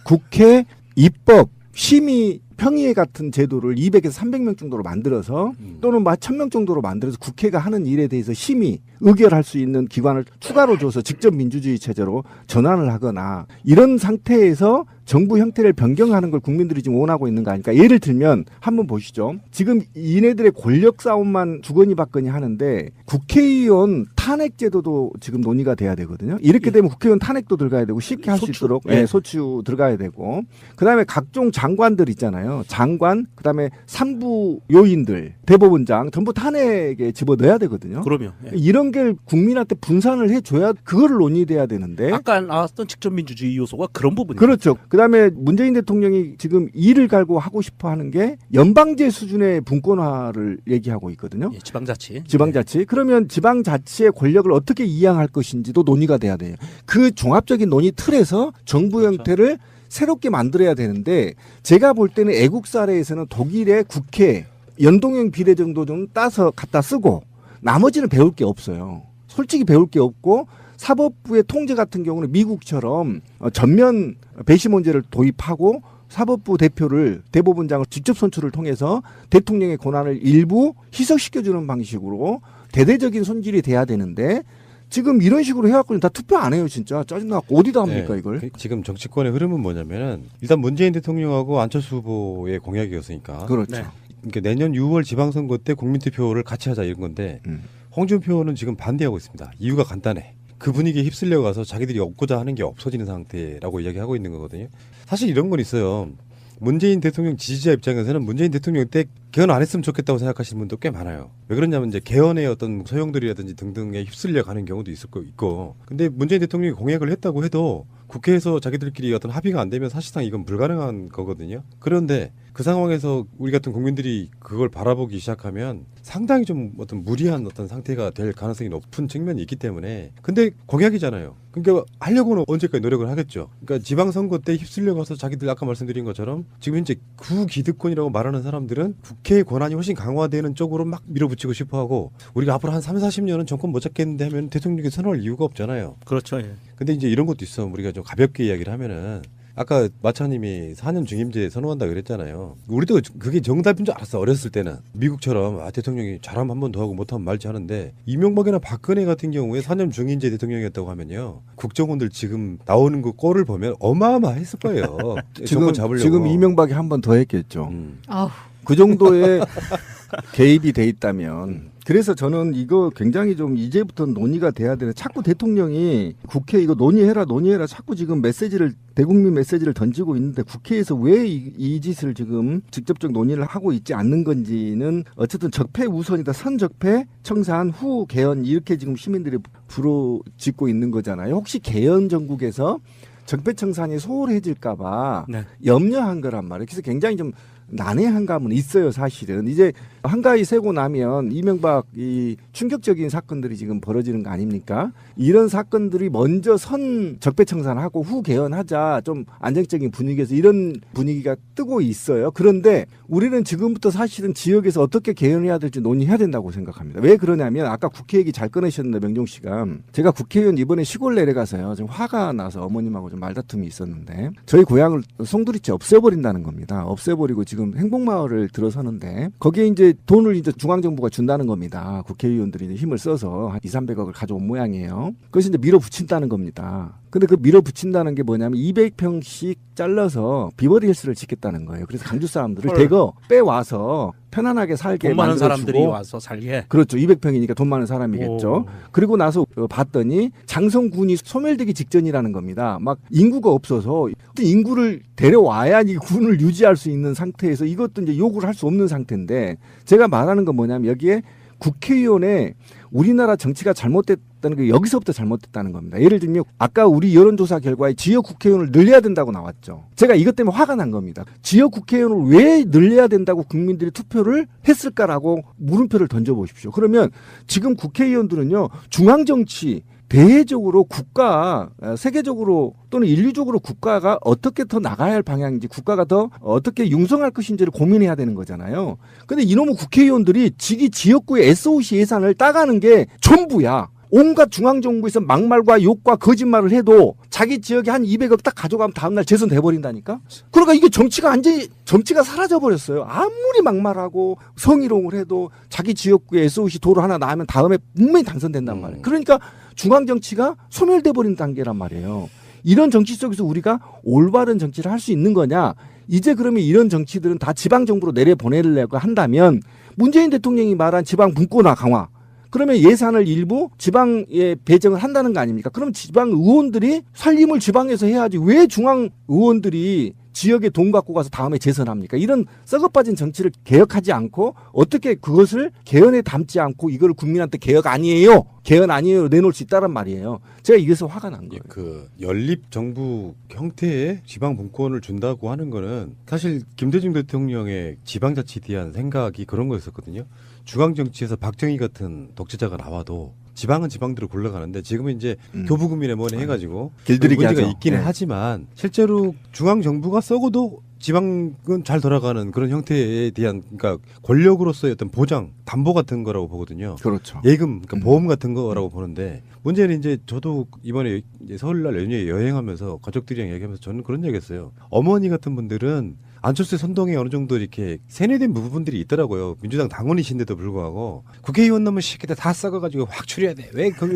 국회 입법 심의 평의회 같은 제도를 200에서 300명 정도로 만들어서 또는 1000명 정도로 만들어서 국회가 하는 일에 대해서 심의, 의결할 수 있는 기관을 추가로 줘서 직접 민주주의 체제로 전환을 하거나 이런 상태에서 정부 형태를 변경하는 걸 국민들이 지금 원하고 있는 거 아닙니까? 예를 들면 한번 보시죠. 지금 이네들의 권력 싸움만 주거니 받거니 하는데 국회의원 탄핵 제도도 지금 논의가 돼야 되거든요. 이렇게 되면 국회의원 탄핵도 들어가야 되고 쉽게 할 수 있도록 소추 들어가야 되고 그다음에 각종 장관들 있잖아요. 장관, 그다음에 산부 요인들, 대법원장 전부 탄핵에 집어넣어야 되거든요. 그럼요. 이런 게 국민한테 분산을 해줘야 그거를 논의돼야 되는데 아까 나왔던 직접 민주주의 요소가 그런 부분이죠. 그렇죠. 그다음에 문재인 대통령이 지금 이를 갈고 하고 싶어 하는 게 연방제 수준의 분권화를 얘기하고 있거든요. 예, 지방자치. 지방자치. 그러면 지방자치의 권력을 어떻게 이양할 것인지도 논의가 돼야 돼요. 그 종합적인 논의 틀에서 정부 형태를 새롭게 만들어야 되는데 제가 볼 때는 애국 사례에서는 독일의 국회 연동형 비례 정도 좀 따서 갖다 쓰고 나머지는 배울 게 없어요. 솔직히 배울 게 없고 사법부의 통제 같은 경우는 미국처럼 전면 배심원제를 도입하고 사법부 대표를 대법원장을 직접 선출을 통해서 대통령의 권한을 일부 희석시켜주는 방식으로 대대적인 손질이 돼야 되는데 지금 이런 식으로 해갖고 다 투표 안 해요. 진짜 짜증나고 어디다 합니까 이걸. 지금 정치권의 흐름은 뭐냐면은 일단 문재인 대통령하고 안철수 후보의 공약이었으니까. 그렇죠. 그러니까 내년 6월 지방선거 때 국민투표를 같이 하자 이런 건데 홍준표 의원은 지금 반대하고 있습니다. 이유가 간단해. 그 분위기에 휩쓸려 가서 자기들이 얻고자 하는 게 없어지는 상태라고 이야기하고 있는 거거든요. 사실 이런 건 있어요. 문재인 대통령 지지자 입장에서는 문재인 대통령 때 개헌 안 했으면 좋겠다고 생각하시는 분도 꽤 많아요. 왜 그러냐면 이제 개헌의 어떤 소용돌이라든지 등등에 휩쓸려 가는 경우도 있을 거 있고. 근데 문재인 대통령이 공약을 했다고 해도 국회에서 자기들끼리 어떤 합의가 안 되면 사실상 이건 불가능한 거거든요. 그런데 그 상황에서 우리 같은 국민들이 그걸 바라보기 시작하면 상당히 좀 어떤 무리한 어떤 상태가 될 가능성이 높은 측면이 있기 때문에. 근데 공약이잖아요. 그러니까 하려고는 언제까지 노력을 하겠죠. 그러니까 지방선거 때 휩쓸려 가서 자기들 아까 말씀드린 것처럼 지금 현재 구기득권이라고 말하는 사람들은 국회의 권한이 훨씬 강화되는 쪽으로 막 밀어붙이고 싶어하고 우리가 앞으로 한 30-40년은 정권 못 잡겠는데 하면 대통령에게 선언할 이유가 없잖아요. 그렇죠. 예. 근데 이제 이런 것도 있어. 우리가 좀 가볍게 이야기를 하면은 아까 마차님이 4년 중임제 선언한다 그랬잖아요. 우리도 그게 정답인 줄 알았어. 어렸을 때는 미국처럼 대통령이 잘하면 한 번 더 하고 못하면 말지 하는데 이명박이나 박근혜 같은 경우에 4년 중임제 대통령이었다고 하면요. 국정원들 지금 나오는 그 꼴을 보면 어마어마했을 거예요. 지금 이명박이 한 번 더 했겠죠. 그 정도의 개입이 돼 있다면. 그래서 저는 이거 굉장히 좀 이제부터 논의가 돼야 되는. 자꾸 대통령이 국회 이거 논의해라 자꾸 지금 메시지를 대국민 메시지를 던지고 있는데 국회에서 왜 이 짓을 지금 직접적 논의를 하고 있지 않는 건지는 어쨌든 적폐 우선이다. 선적폐 청산 후 개헌 이렇게 지금 시민들이 부르짖고 있는 거잖아요. 혹시 개헌 정국에서 적폐 청산이 소홀해질까 봐 염려한 거란 말이에요. 그래서 굉장히 좀 난해한 감은 있어요, 사실은. 이제 한가위 세고 나면 이명박 이 충격적인 사건들이 지금 벌어지는 거 아닙니까? 이런 사건들이 먼저 적폐청산하고 후 개헌하자 좀 안정적인 분위기에서 이런 분위기가 뜨고 있어요. 그런데 우리는 지금부터 사실은 지역에서 어떻게 개헌해야 될지 논의해야 된다고 생각합니다. 왜 그러냐면 아까 국회 얘기 잘 꺼내셨는데 명종 씨가 제가 국회의원 이번에 시골 내려가서요. 좀 화가 나서 어머님하고 좀 말다툼이 있었는데 저희 고향을 송두리째 없애버린다는 겁니다. 없애버리고 지금 행복마을을 들어서는데 거기에 이제 돈을 이제 중앙정부가 준다는 겁니다. 국회의원들이 이제 힘을 써서 한 200~300억을 가져온 모양이에요. 그래서 이제 밀어붙인다는 겁니다. 근데 그 밀어붙인다는 게 뭐냐면 200평씩 잘라서 비버리 힐스를 짓겠다는 거예요. 그래서 강주 사람들을 대거 빼와서 편안하게 살게 돈 많은 만들어주고. 사람들이 와서 살게. 그렇죠. 200평이니까 돈 많은 사람이겠죠. 오. 그리고 나서 봤더니 장성군이 소멸되기 직전이라는 겁니다. 막 인구가 없어서 인구를 데려와야 이 군을 유지할 수 있는 상태에서 이것도 이제 요구를 할 수 없는 상태인데 제가 말하는 건 뭐냐면 여기에 국회의원의 우리나라 정치가 잘못됐다는 게 여기서부터 잘못됐다는 겁니다. 예를 들면 아까 우리 여론조사 결과에 지역 국회의원을 늘려야 된다고 나왔죠. 제가 이것 때문에 화가 난 겁니다. 지역 국회의원을 왜 늘려야 된다고 국민들이 투표를 했을까라고 물음표를 던져보십시오. 그러면 지금 국회의원들은요. 중앙정치 대외적으로 국가 세계적으로 또는 인류적으로 국가가 어떻게 더 나가야 할 방향인지 국가가 더 어떻게 융성할 것인지를 고민해야 되는 거잖아요. 근데 이놈의 국회의원들이 지역구의 SOC 예산을 따가는 게 전부야. 온갖 중앙정부에서 막말과 욕과 거짓말을 해도 자기 지역에 한 200억 딱 가져가면 다음날 재선돼버린다니까? 그러니까 이게 정치가 사라져버렸어요. 아무리 막말하고 성희롱을 해도 자기 지역구에 SOC 도로 하나 나오면 다음에 분명히 당선된단 말이에요. 그러니까 중앙정치가 소멸돼버린 단계란 말이에요. 이런 정치 속에서 우리가 올바른 정치를 할 수 있는 거냐? 이제 그러면 이런 정치들은 다 지방정부로 내려보내려고 한다면 문재인 대통령이 말한 지방 분권화 강화 그러면 예산을 일부 지방에 배정을 한다는 거 아닙니까? 그럼 지방 의원들이 살림을 지방에서 해야지 왜 중앙 의원들이 지역에 돈 갖고 가서 다음에 재선합니까? 이런 썩어빠진 정치를 개혁하지 않고 어떻게 그것을 개헌에 담지 않고 이걸 국민한테 개혁 아니에요. 개헌 아니에요. 내놓을 수 있다란 말이에요. 제가 이래서 화가 난 거예요. 그 연립 정부 형태의 지방 분권을 준다고 하는 거는 사실 김대중 대통령의 지방자치에 대한 생각이 그런 거였었거든요. 중앙정치에서 박정희 같은 독재자가 나와도 지방은 지방대로 굴러가는데 지금은 이제 교부금이네 뭐네 해가지고 길들이기 문제가 하죠. 있기는 네. 하지만 실제로 중앙정부가 썩어도 지방은 잘 돌아가는 그런 형태에 대한 그러니까 권력으로서의 어떤 보장, 담보 같은 거라고 보거든요. 그렇죠. 예금, 그러니까 보험 같은 거라고 보는데 문제는 이제 저도 이번에 이제 설날 연휴에 여행하면서 가족들이랑 얘기하면서 저는 그런 얘기했어요. 어머니 같은 분들은 안철수 선동에 어느 정도 이렇게 세뇌된 부분들이 있더라고요. 민주당 당원이신데도 불구하고 국회의원 놈은 새끼들 다 썩어가지고 확 추려야 돼. 왜 거기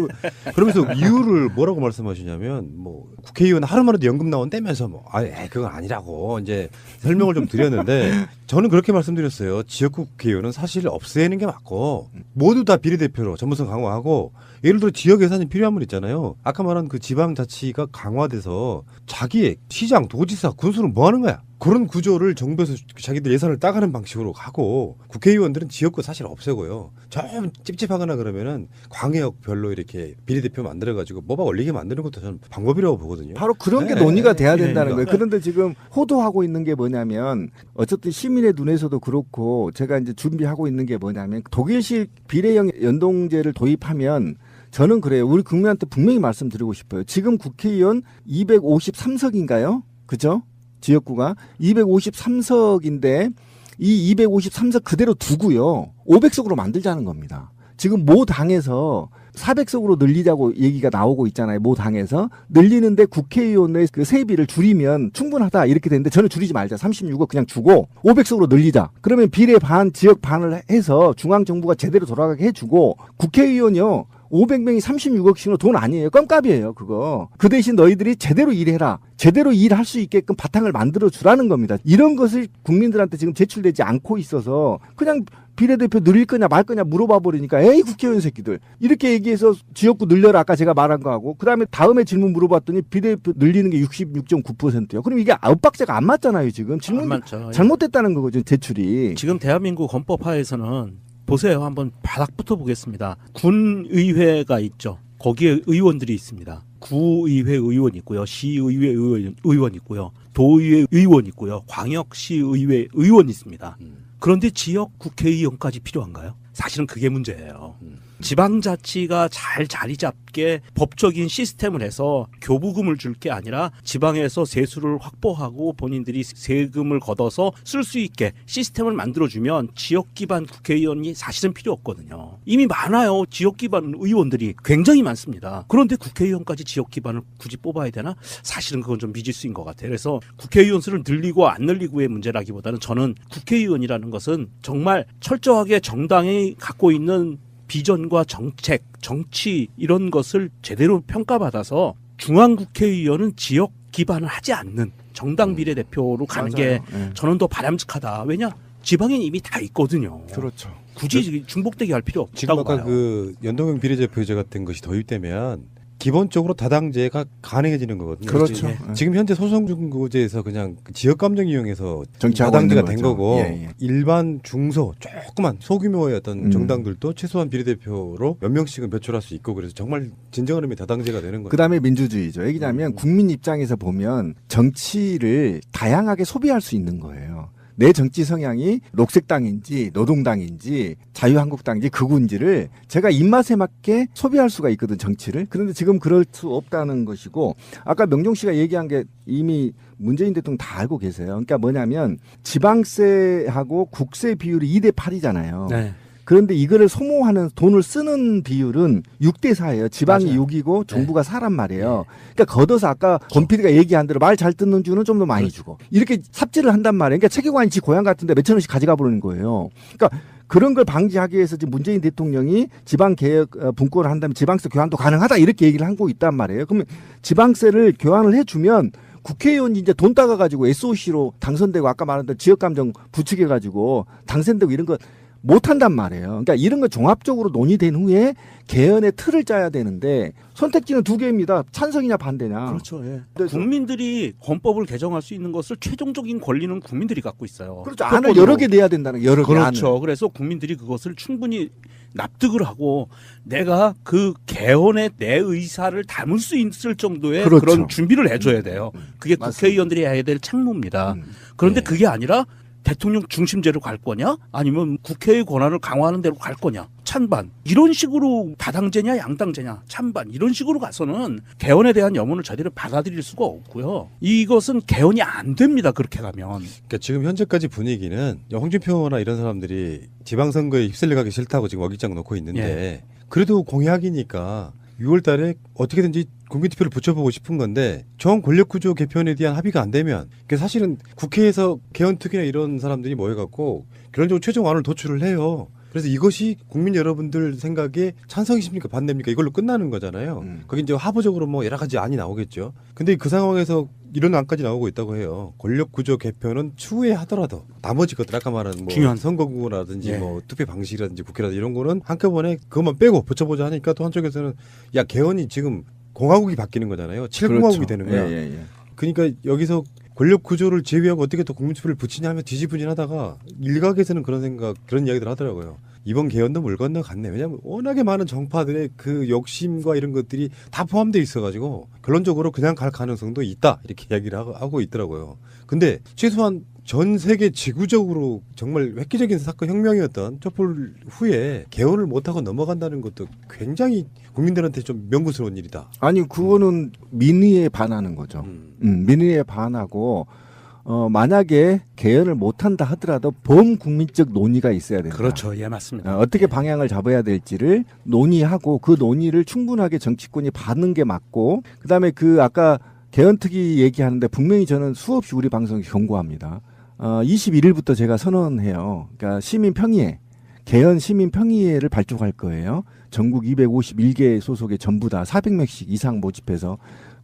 그러면서 이유를 뭐라고 말씀하시냐면 뭐 국회의원 하루만에도 연금 나온다면서 뭐 그건 아니라고 이제 설명을 좀 드렸는데 저는 그렇게 말씀드렸어요. 지역구 국회의원은 사실 없애는 게 맞고 모두 다 비례대표로 전문성 강화하고 예를 들어 지역 예산이 필요한 분 있잖아요. 아까 말한 그 지방자치가 강화돼서 자기의 시장, 도지사, 군수는 뭐 하는 거야? 그런 구조를 정부에서 자기들 예산을 따가는 방식으로 하고 국회의원들은 지역구 사실 없애고요. 좀 찝찝하거나 그러면은 광역별로 이렇게 비례대표 만들어가지고 뽑아 올리게 만드는 것도 저는 방법이라고 보거든요. 바로 그런 게 논의가 돼야 된다는 거예요. 그런데 지금 호도하고 있는 게 뭐냐면 어쨌든 시민의 눈에서도 그렇고 제가 이제 준비하고 있는 게 뭐냐면 독일식 비례형 연동제를 도입하면 저는 그래요. 우리 국민한테 분명히 말씀드리고 싶어요. 지금 국회의원 253석인가요? 그죠? 지역구가 253석인데 이 253석 그대로 두고요. 500석으로 만들자는 겁니다. 지금 모 당에서 400석으로 늘리자고 얘기가 나오고 있잖아요. 모 당에서 늘리는데 국회의원의 그 세비를 줄이면 충분하다 이렇게 되는데 저는 줄이지 말자. 36억 그냥 주고 500석으로 늘리자. 그러면 비례 반, 지역 반을 해서 중앙정부가 제대로 돌아가게 해주고 국회의원이요. 500명이 36억씩으로 돈 아니에요. 껌값이에요, 그거. 그 대신 너희들이 제대로 일해라. 제대로 일할 수 있게끔 바탕을 만들어 주라는 겁니다. 이런 것을 국민들한테 지금 제출되지 않고 있어서 그냥 비례대표 늘릴 거냐 말 거냐 물어봐 버리니까 에이 국회의원 새끼들. 이렇게 얘기해서 지역구 늘려라 아까 제가 말한 거 하고 그다음에 다음에 질문 물어봤더니 비례대표 늘리는 게 66.9%요. 그럼 이게 엇박자가 안 맞잖아요, 지금. 질문 잘못됐다는 거죠, 제출이. 지금 대한민국 헌법하에서는 보세요. 한번 바닥부터 보겠습니다. 군의회가 있죠. 거기에 의원들이 있습니다. 구의회 의원 있고요. 시의회 의원 있고요. 도의회 의원 있고요. 광역시의회 의원 있습니다. 그런데 지역 국회의원까지 필요한가요? 사실은 그게 문제예요. 지방자치가 잘 자리 잡게 법적인 시스템을 해서 교부금을 줄 게 아니라 지방에서 세수를 확보하고 본인들이 세금을 걷어서 쓸 수 있게 시스템을 만들어주면 지역 기반 국회의원이 사실은 필요 없거든요. 이미 많아요. 지역 기반 의원들이 굉장히 많습니다. 그런데 국회의원까지 지역 기반을 굳이 뽑아야 되나? 사실은 그건 좀 미지수인 것 같아요. 그래서 국회의원 수를 늘리고 안 늘리고의 문제라기보다는 저는 국회의원이라는 것은 정말 철저하게 정당이 갖고 있는 비전과 정책, 정치 이런 것을 제대로 평가받아서 중앙국회의원은 지역 기반을 하지 않는 정당 비례대표로 가는 게 저는 더 바람직하다. 왜냐? 지방엔 이미 다 있거든요. 그렇죠. 굳이 중복되게 할 필요 없다고 지금 아까 봐요. 그 연동형 비례대표제 같은 것이 도입되면 기본적으로 다당제가 가능해지는 거거든요. 그렇죠. 지금 현재 소선중구제에서 그냥 지역 감정 이용해서 정치하고 다당제가 있는 된 거죠. 거고 예. 일반 중소 조그만 소규모의 어떤 정당들도 최소한 비례대표로 몇 명씩은 배출할 수 있고 그래서 정말 진정한 의미 다당제가 되는 거예요. 그다음에 민주주의죠. 왜냐하면 국민 입장에서 보면 정치를 다양하게 소비할 수 있는 거예요. 내 정치 성향이 녹색당인지 노동당인지 자유한국당인지 극우인지를 제가 입맛에 맞게 소비할 수가 있거든, 정치를. 그런데 지금 그럴 수 없다는 것이고 아까 명종 씨가 얘기한 게 이미 문재인 대통령 다 알고 계세요. 그러니까 뭐냐면 지방세하고 국세 비율이 2대8이잖아요. 네. 그런데 이거를 소모하는 돈을 쓰는 비율은 6대4예요. 지방이 맞아요. 6이고 정부가 4란 말이에요. 그러니까 걷어서 아까 권 PD가 얘기한 대로 말 잘 듣는 주는 좀 더 많이 주고 이렇게 삽질을 한단 말이에요. 그러니까 체계관이 지 고향 같은데 몇천 원씩 가져가 버리는 거예요. 그러니까 그런 걸 방지하기 위해서 지금 문재인 대통령이 지방개혁 분권을 한다면 지방세 교환도 가능하다 이렇게 얘기를 하고 있단 말이에요. 그러면 지방세를 교환을 해주면 국회의원이 이제 돈 따가가지고 SOC로 당선되고 아까 말한 대로 지역감정 부추겨가지고 당선되고 이런 거 못한단 말이에요. 그러니까 이런 거 종합적으로 논의된 후에 개헌의 틀을 짜야 되는데 선택지는 두 개입니다. 찬성이냐 반대냐. 그렇죠. 예. 국민들이 헌법을 개정할 수 있는 것을 최종적인 권리는 국민들이 갖고 있어요. 그렇죠. 안을 여러 개 내야 된다는 거예요. 여러 개 그렇죠. 안을. 그래서 국민들이 그것을 충분히 납득을 하고 내가 그 개헌에 내 의사를 담을 수 있을 정도의 그렇죠. 그런 준비를 해줘야 돼요. 그게 맞습니다. 국회의원들이 해야 될 책무입니다. 그런데 그게 아니라 대통령 중심제로 갈 거냐? 아니면 국회의 권한을 강화하는 대로 갈 거냐? 찬반. 이런 식으로 다당제냐 양당제냐? 찬반. 이런 식으로 가서는 개헌에 대한 염원을 저희들은 받아들일 수가 없고요. 이것은 개헌이 안 됩니다. 그렇게 가면. 그러니까 지금 현재까지 분위기는 홍준표나 이런 사람들이 지방선거에 휩쓸려 가기 싫다고 지금 어깃장 놓고 있는데 그래도 공약이니까 6월 달에 어떻게든지 국민투표를 붙여보고 싶은 건데 정 권력구조 개편에 대한 합의가 안 되면 사실은 국회에서 개헌특위나 이런 사람들이 모여갖고 결론적으로 최종안을 도출을 해요. 그래서 이것이 국민 여러분들 생각에 찬성이십니까 반대입니까 이걸로 끝나는 거잖아요. 거기 이제 하부적으로 뭐 여러 가지 안이 나오겠죠. 근데 그 상황에서 이런 안까지 나오고 있다고 해요. 권력구조 개편은 추후에 하더라도 나머지 것들 아까 말한 뭐 중요한 선거구라든지 뭐 투표 방식이라든지 국회라든지 이런 거는 한꺼번에 그것만 빼고 붙여보자 하니까 또 한쪽에서는 야 개헌이 지금 공화국이 바뀌는 거잖아요. 7공화국이 그렇죠. 되는 거야. 그러니까 여기서 권력 구조를 제외하고 어떻게 또 국민투표를 붙이냐 하면 뒤지부진하다가 일각에서는 그런 이야기들 하더라고요. 이번 개헌도 물 건너 갔네. 왜냐하면 워낙에 많은 정파들의 그 욕심과 이런 것들이 다 포함되어 있어가지고 결론적으로 그냥 갈 가능성도 있다 이렇게 이야기를 하고 있더라고요. 근데 최소한 전 세계 지구적으로 정말 획기적인 사건 혁명이었던 촛불 후에 개헌을 못하고 넘어간다는 것도 굉장히 국민들한테 좀 명구스러운 일이다. 아니 그거는 민의에 반하는 거죠. 민의에 반하고 만약에 개헌을 못한다 하더라도 범국민적 논의가 있어야 된다. 그렇죠. 예, 맞습니다. 어떻게 방향을 잡아야 될지를 논의하고 그 논의를 충분하게 정치권이 받는 게 맞고 그다음에 그 아까 개헌특위 얘기하는데 분명히 저는 수없이 우리 방송에 경고합니다. 21일부터 제가 선언해요. 그러니까 시민평의회, 개헌 시민평의회를 발족할 거예요. 전국 251개 소속의 전부 다 400명씩 이상 모집해서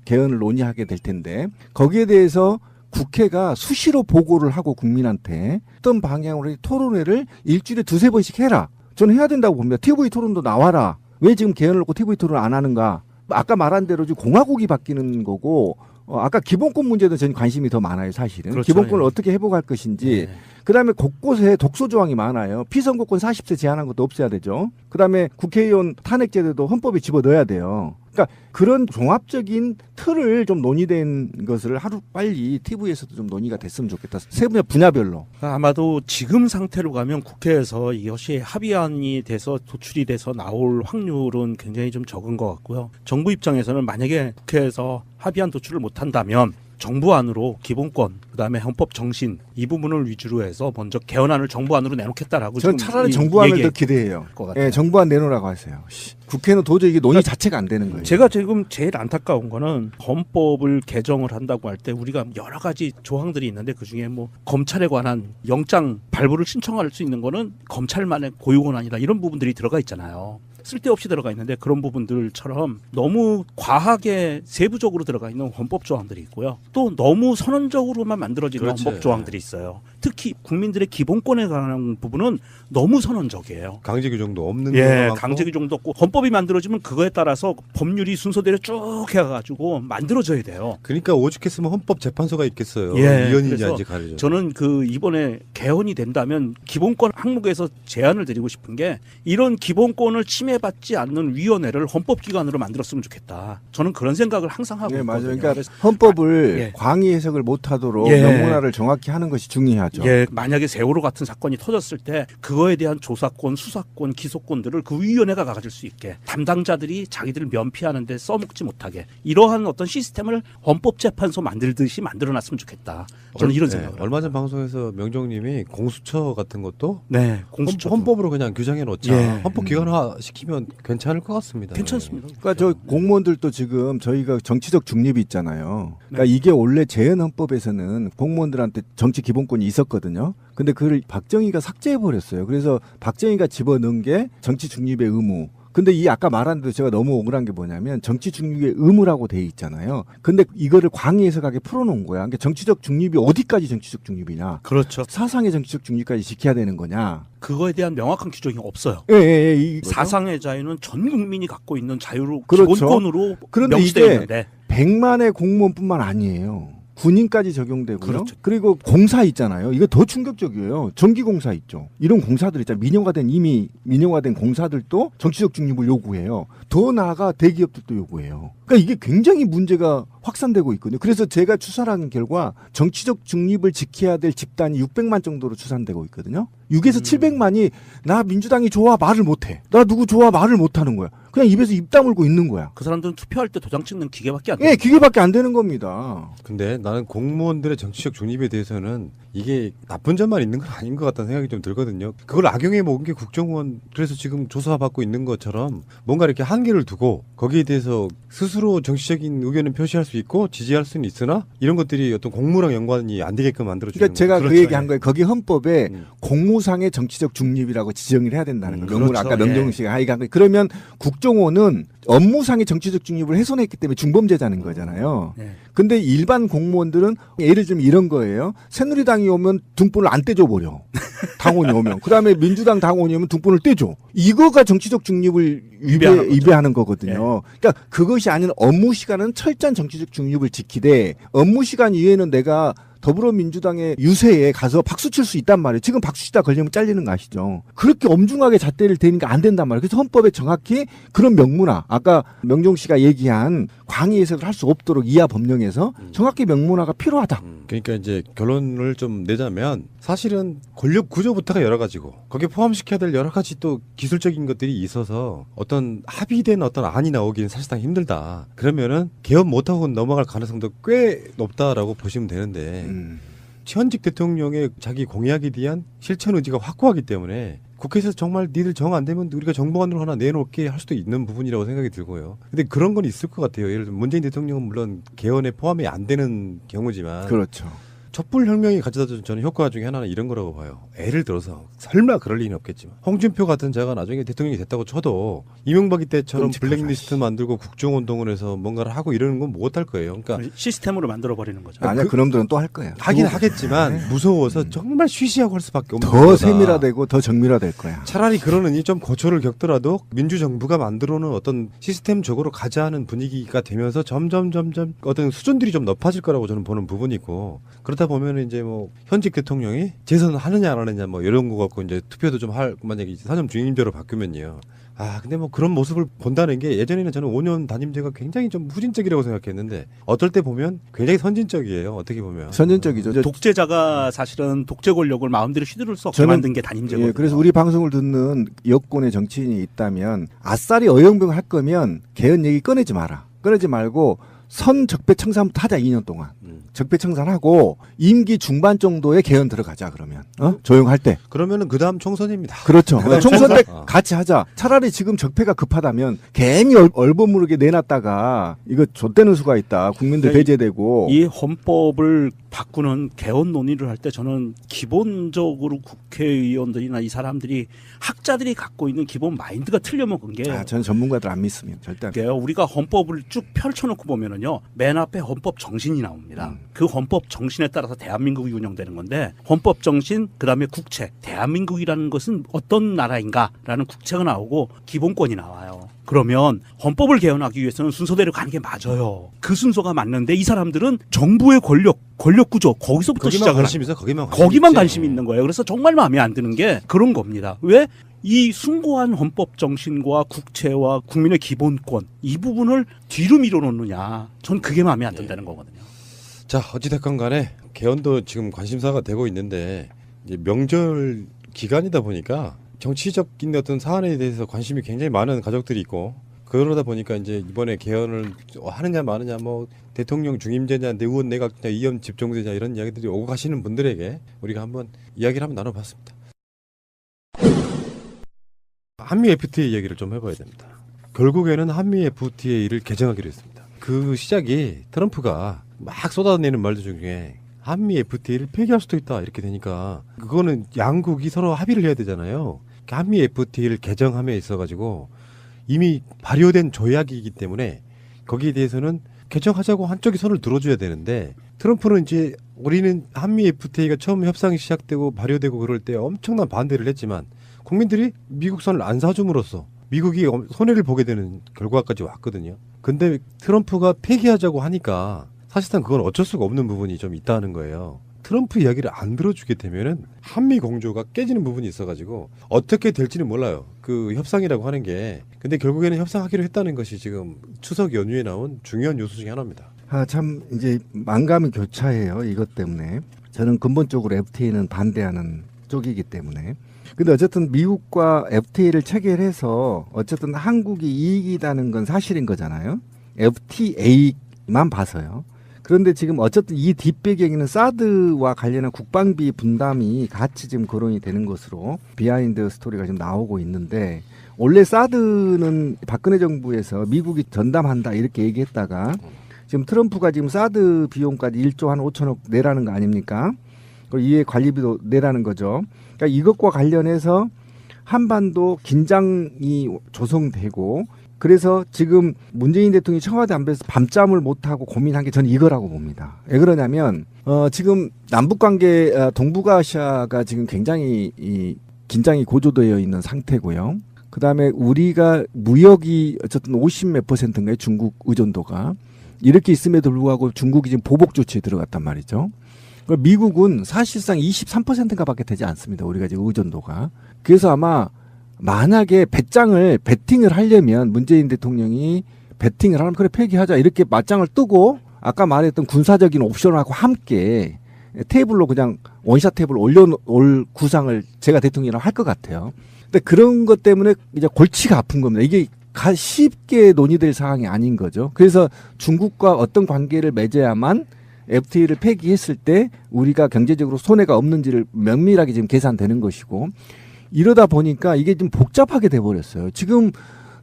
개헌을 논의하게 될 텐데 거기에 대해서 국회가 수시로 보고를 하고 국민한테 어떤 방향으로 토론회를 일주일에 2-3번씩 해라. 저는 해야 된다고 봅니다. TV 토론도 나와라. 왜 지금 개헌을 놓고 TV 토론 안 하는가. 아까 말한 대로 지금 공화국이 바뀌는 거고 아까 기본권 문제도 저는 관심이 더 많아요. 사실은. 그렇죠. 기본권을 어떻게 회복할 것인지. 그다음에 곳곳에 독소 조항이 많아요. 피선거권 40세 제한한 것도 없애야 되죠. 그다음에 국회의원 탄핵제도도 헌법에 집어넣어야 돼요. 그러니까 그런 종합적인 틀을 좀 논의된 것을 하루 빨리 TV에서도 좀 논의가 됐으면 좋겠다. 세 분야별로. 아마도 지금 상태로 가면 국회에서 이것이 합의안이 돼서 도출이 돼서 나올 확률은 굉장히 좀 적은 것 같고요. 정부 입장에서는 만약에 국회에서 합의안 도출을 못한다면 정부안으로 기본권, 그다음에 헌법 정신 이 부분을 위주로 해서 먼저 개헌안을 정부안으로 내놓겠다라고 저는 차라리 정부안을 더 기대해요. 예, 정부안 내놓으라고 하세요. 국회는 도저히 이게 논의 자체가 안 되는 거예요. 제가 지금 제일 안타까운 거는 헌법을 개정을 한다고 할 때 우리가 여러 가지 조항들이 있는데 그중에 뭐 검찰에 관한 영장 발부를 신청할 수 있는 거는 검찰만의 고유 권한이다 이런 부분들이 들어가 있잖아요. 쓸데없이 들어가 있는데 그런 부분들처럼 너무 과하게 세부적으로 들어가 있는 헌법 조항들이 있고요. 또 너무 선언적으로만 만들어지는 그렇지. 헌법 조항들이 있어요. 특히 국민들의 기본권에 관한 부분은 너무 선언적이에요. 강제 규정도 없는 예, 강제 규정도 없고 헌법이 만들어지면 그거에 따라서 법률이 순서대로 쭉 해가지고 만들어져야 돼요. 그러니까 오죽했으면 헌법재판소가 있겠어요. 예, 위헌인지 아닌지 가려져. 저는 그 이번에 개헌이 된다면 기본권 항목에서 제안을 드리고 싶은 게 이런 기본권을 침해받지 않는 위원회를 헌법기관으로 만들었으면 좋겠다. 저는 그런 생각을 항상 하고 있거든요. 맞아요. 그러니까 헌법을 광의 해석을 못하도록 명문화를 정확히 하는 것이 중요하죠. 예, 만약에 세월호 같은 사건이 터졌을 때 그거에 대한 조사권, 수사권, 기소권들을 그 위원회가 가질 수 있게 담당자들이 자기들을 면피하는데 써먹지 못하게 이러한 어떤 시스템을 헌법재판소 만들듯이 만들어놨으면 좋겠다. 저는 이런 생각을 얼마 전 방송에서 명정님이 공수처 같은 것도 공수처도. 헌법으로 그냥 규정해 놓자. 헌법 기관화 시키면 괜찮을 것 같습니다. 괜찮습니다. 그러니까 저 공무원들도 지금 저희가 정치적 중립이 있잖아요. 그러니까 이게 원래 재헌 헌법에서는 공무원들한테 정치 기본권이 있었거든요. 근데 그걸 박정희가 삭제해 버렸어요. 그래서 박정희가 집어넣은 게 정치 중립의 의무. 근데 이 아까 말한 대로 제가 너무 억울한 게 뭐냐면 정치 중립의 의무라고 돼 있잖아요. 근데 이거를 광의 해석하게 풀어놓은 거야. 그러니까 정치적 중립이 어디까지 정치적 중립이냐. 그렇죠. 사상의 정치적 중립까지 지켜야 되는 거냐. 그거에 대한 명확한 규정이 없어요. 예. 사상의 자유는 전 국민이 갖고 있는 자유로 그렇죠. 기본권으로 그런데 명시되어 이게 있는데 100만의 공무원뿐만 아니에요. 군인까지 적용되고요. 그렇죠. 그리고 공사 있잖아요. 이거 더 충격적이에요. 전기공사 있죠. 이런 공사들 있잖아요. 이미 민영화된 공사들도 정치적 중립을 요구해요. 더 나아가 대기업들도 요구해요. 그러니까 이게 굉장히 문제가 확산되고 있거든요. 그래서 제가 추산한 결과 정치적 중립을 지켜야 될 집단이 600만 정도로 추산되고 있거든요. 6에서 700만이 나 민주당이 좋아 말을 못해. 나 누구 좋아 말을 못하는 거야. 그냥 입에서 입 다물고 있는 거야. 그 사람들은 투표할 때 도장 찍는 기계밖에 안 돼요. 예, 기계밖에 안 되는 겁니다. 근데 나는 공무원들의 정치적 중립에 대해서는 이게 나쁜 점만 있는 건 아닌 것 같다는 생각이 좀 들거든요. 그걸 악용해 먹은 게 국정원. 그래서 지금 조사받고 있는 것처럼 뭔가 이렇게 한계를 두고 거기에 대해서 스스로 정치적인 의견을 표시할 수 있고 지지할 수는 있으나 이런 것들이 어떤 공무랑 연관이 안 되게끔 만들어주는 그러니까 제가 그렇죠. 그 얘기한 거예요. 거기 헌법에 공무상의 정치적 중립이라고 지정을 해야 된다는 거예요. 명문 그렇죠. 아까 명정 씨가 하이가 한 거예요. 그러면 국정원은 업무상의 정치적 중립을 훼손했기 때문에 중범죄자는 거잖아요. 근데 일반 공무원들은 예를 들면 이런 거예요. 새누리당이 오면 등불을 안 떼줘 버려. 당원이 오면. 그다음에 민주당 당원이 오면 등본을 떼줘. 이거가 정치적 중립을 위배하는 거거든요. 네. 그러니까 그것이 아닌 업무 시간은 철저한 정치적 중립을 지키되 업무 시간 이외에는 내가 더불어민주당의 유세에 가서 박수 칠 수 있단 말이에요. 지금 박수 치다 걸리면 잘리는 거 아시죠? 그렇게 엄중하게 잣대를 대니까 안 된단 말이에요. 그래서 헌법에 정확히 그런 명문화, 아까 명종 씨가 얘기한 광의 해석을 할 수 없도록 이하 법령에서 정확히 명문화가 필요하다. 그러니까 이제 결론을 좀 내자면 사실은 권력 구조부터가 여러 가지고 거기에 포함시켜야 될 여러 가지 또 기술적인 것들이 있어서 어떤 합의된 어떤 안이 나오기는 사실상 힘들다. 그러면은 개헌 못하고 넘어갈 가능성도 꽤 높다라고 보시면 되는데 현직 대통령의 자기 공약에 대한 실천 의지가 확고하기 때문에 국회에서 정말 니들 정 안 되면 우리가 정보안으로 하나 내놓을게 할 수도 있는 부분이라고 생각이 들고요. 근데 그런 건 있을 것 같아요. 예를 들면 문재인 대통령은 물론 개헌에 포함이 안 되는 경우지만 그렇죠. 촛불혁명이 가져다준 저는 효과 중에 하나는 이런 거라고 봐요. 예를 들어서 설마 그럴 리는 없겠지만 홍준표 같은 자가 나중에 대통령이 됐다고 쳐도 이명박이 때처럼 블랙리스트 만들고 국정원동원해서 뭔가를 하고 이러는 건 못할 거예요. 그러니까 시스템으로 만들어버리는 거죠. 아니야, 그놈들은 또 할 거예요. 하긴 하겠지만 무서워서 정말 쉬쉬하고 할 수밖에 없는 더 세밀화되고 더 정밀화될 거야. 차라리 그러느니 좀 고초를 겪더라도 민주정부가 만들어놓은 어떤 시스템적으로 가자 하는 분위기가 되면서 점점 어떤 수준들이 좀 높아질 거라고 저는 보는 부분이 있고, 그러다 보면 이제 뭐 현직 대통령이 재선하느냐 안 하느냐 뭐 이런 거 갖고 이제 투표도 좀 할, 만약에 사전 중임제로 바뀌면요. 근데 뭐 그런 모습을 본다는 게 예전에는 저는 5년 단임제가 굉장히 좀 후진적이라고 생각했는데 어떨 때 보면 굉장히 선진적이에요. 어떻게 보면. 선진적이죠. 독재자가 사실은 독재 권력을 마음대로 휘두를 수 없게 만든 게 단임제거든요. 예, 그래서 우리 방송을 듣는 여권의 정치인이 있다면 아싸리 어영병 할 거면 개헌 얘기 꺼내지 마라. 꺼내지 말고 선 적폐청산부터 하자. 2년 동안. 적폐청산하고 임기 중반 정도에 개헌 들어가자. 그러면 조용할 때. 그러면은 그 다음 총선입니다. 그렇죠. 총선 때 같이 하자. 차라리 지금 적폐가 급하다면 괜히 얼버무르게 내놨다가 이거 좆되는 수가 있다. 국민들 배제되고. 이 헌법을 바꾸는 개헌 논의를 할 때 저는 기본적으로 국회의원들이나 이 사람들이 학자들이 갖고 있는 기본 마인드가 틀려먹은 게. 저는 전문가들 안 믿습니다. 절대 안 믿어요. 우리가 헌법을 쭉 펼쳐놓고 보면은요, 맨 앞에 헌법 정신이 나옵니다. 그 헌법 정신에 따라서 대한민국이 운영되는 건데, 헌법 정신, 그 다음에 국책, 대한민국이라는 것은 어떤 나라인가라는 국책이 나오고 기본권이 나와요. 그러면 헌법을 개헌하기 위해서는 순서대로 가는 게 맞아요. 그 순서가 맞는데 이 사람들은 정부의 권력 구조 거기서부터 시작을 거기만 관심이 있는 거예요. 그래서 정말 마음에 안 드는 게 그런 겁니다. 왜? 이 숭고한 헌법 정신과 국채와 국민의 기본권 이 부분을 뒤로 밀어놓느냐. 전 그게 마음에 안 든다는 거거든요. 자, 어찌됐건 간에 개헌도 지금 관심사가 되고 있는데 이제 명절 기간이다 보니까 정치적인 어떤 사안에 대해서 관심이 굉장히 많은 가족들이 있고, 그러다 보니까 이제 이번에 개헌을 하느냐 마느냐, 뭐 대통령 중임제냐, 의원 내각제냐, 이념 집중제냐 이런 이야기들이 오고 가시는 분들에게 우리가 한번 이야기를 한번 나눠봤습니다. 한미 FTA 얘기를 좀 해봐야 됩니다. 결국에는 한미 FTA를 개정하기로 했습니다. 그 시작이 트럼프가 막 쏟아내는 말들 중에 한미 FTA를 폐기할 수도 있다 이렇게 되니까 그거는 양국이 서로 합의를 해야 되잖아요. 한미 FTA를 개정함에 있어가지고 이미 발효된 조약이기 때문에 거기에 대해서는 개정하자고 한쪽이 손을 들어줘야 되는데, 트럼프는 이제 우리는 한미 FTA가 처음 협상이 시작되고 발효되고 그럴 때 엄청난 반대를 했지만 국민들이 미국 선을 안 사줌으로써 미국이 손해를 보게 되는 결과까지 왔거든요. 근데 트럼프가 폐기하자고 하니까 사실상 그건 어쩔 수가 없는 부분이 좀 있다는 거예요. 트럼프 이야기를 안 들어주게 되면은 한미 공조가 깨지는 부분이 있어가지고 어떻게 될지는 몰라요. 그 협상이라고 하는 게. 근데 결국에는 협상하기로 했다는 것이 지금 추석 연휴에 나온 중요한 요소 중에 하나입니다. 참 이제 만감이 교차해요. 이것 때문에. 저는 근본적으로 FTA는 반대하는 쪽이기 때문에. 근데 어쨌든 미국과 FTA를 체결해서 어쨌든 한국이 이익이라는 건 사실인 거잖아요. FTA만 봐서요. 그런데 지금 어쨌든 이 뒷배경에는 사드와 관련한 국방비 분담이 같이 지금 거론이 되는 것으로 비하인드 스토리가 지금 나오고 있는데, 원래 사드는 박근혜 정부에서 미국이 전담한다 이렇게 얘기했다가 지금 트럼프가 지금 사드 비용까지 1조 한 5천억 내라는 거 아닙니까? 그리고 이에 관리비도 내라는 거죠. 그러니까 이것과 관련해서 한반도 긴장이 조성되고 그래서 지금 문재인 대통령이 청와대 안배에서 밤잠을 못하고 고민한 게 저는 이거라고 봅니다. 왜 그러냐면 지금 남북관계 동북아시아가 지금 굉장히 긴장이 고조되어 있는 상태고요. 그다음에 우리가 무역이 어쨌든 50몇 %인가요? 중국 의존도가. 이렇게 있음에도 불구하고 중국이 지금 보복 조치에 들어갔단 말이죠. 미국은 사실상 23%인가 밖에 되지 않습니다. 우리가 지금 의존도가. 그래서 아마 만약에 배팅을 하려면 문재인 대통령이 배팅을 하면 그래 폐기하자 이렇게 맞짱을 뜨고 아까 말했던 군사적인 옵션하고 함께 테이블로 그냥 원샷 테이블 올려놓을 구상을 제가 대통령이랑 할 것 같아요. 근데 그런 것 때문에 이제 골치가 아픈 겁니다. 이게 쉽게 논의될 사항이 아닌 거죠. 그래서 중국과 어떤 관계를 맺어야만 FTA를 폐기했을 때 우리가 경제적으로 손해가 없는지를 면밀하게 지금 계산되는 것이고 이러다 보니까 이게 좀 복잡하게 돼버렸어요. 지금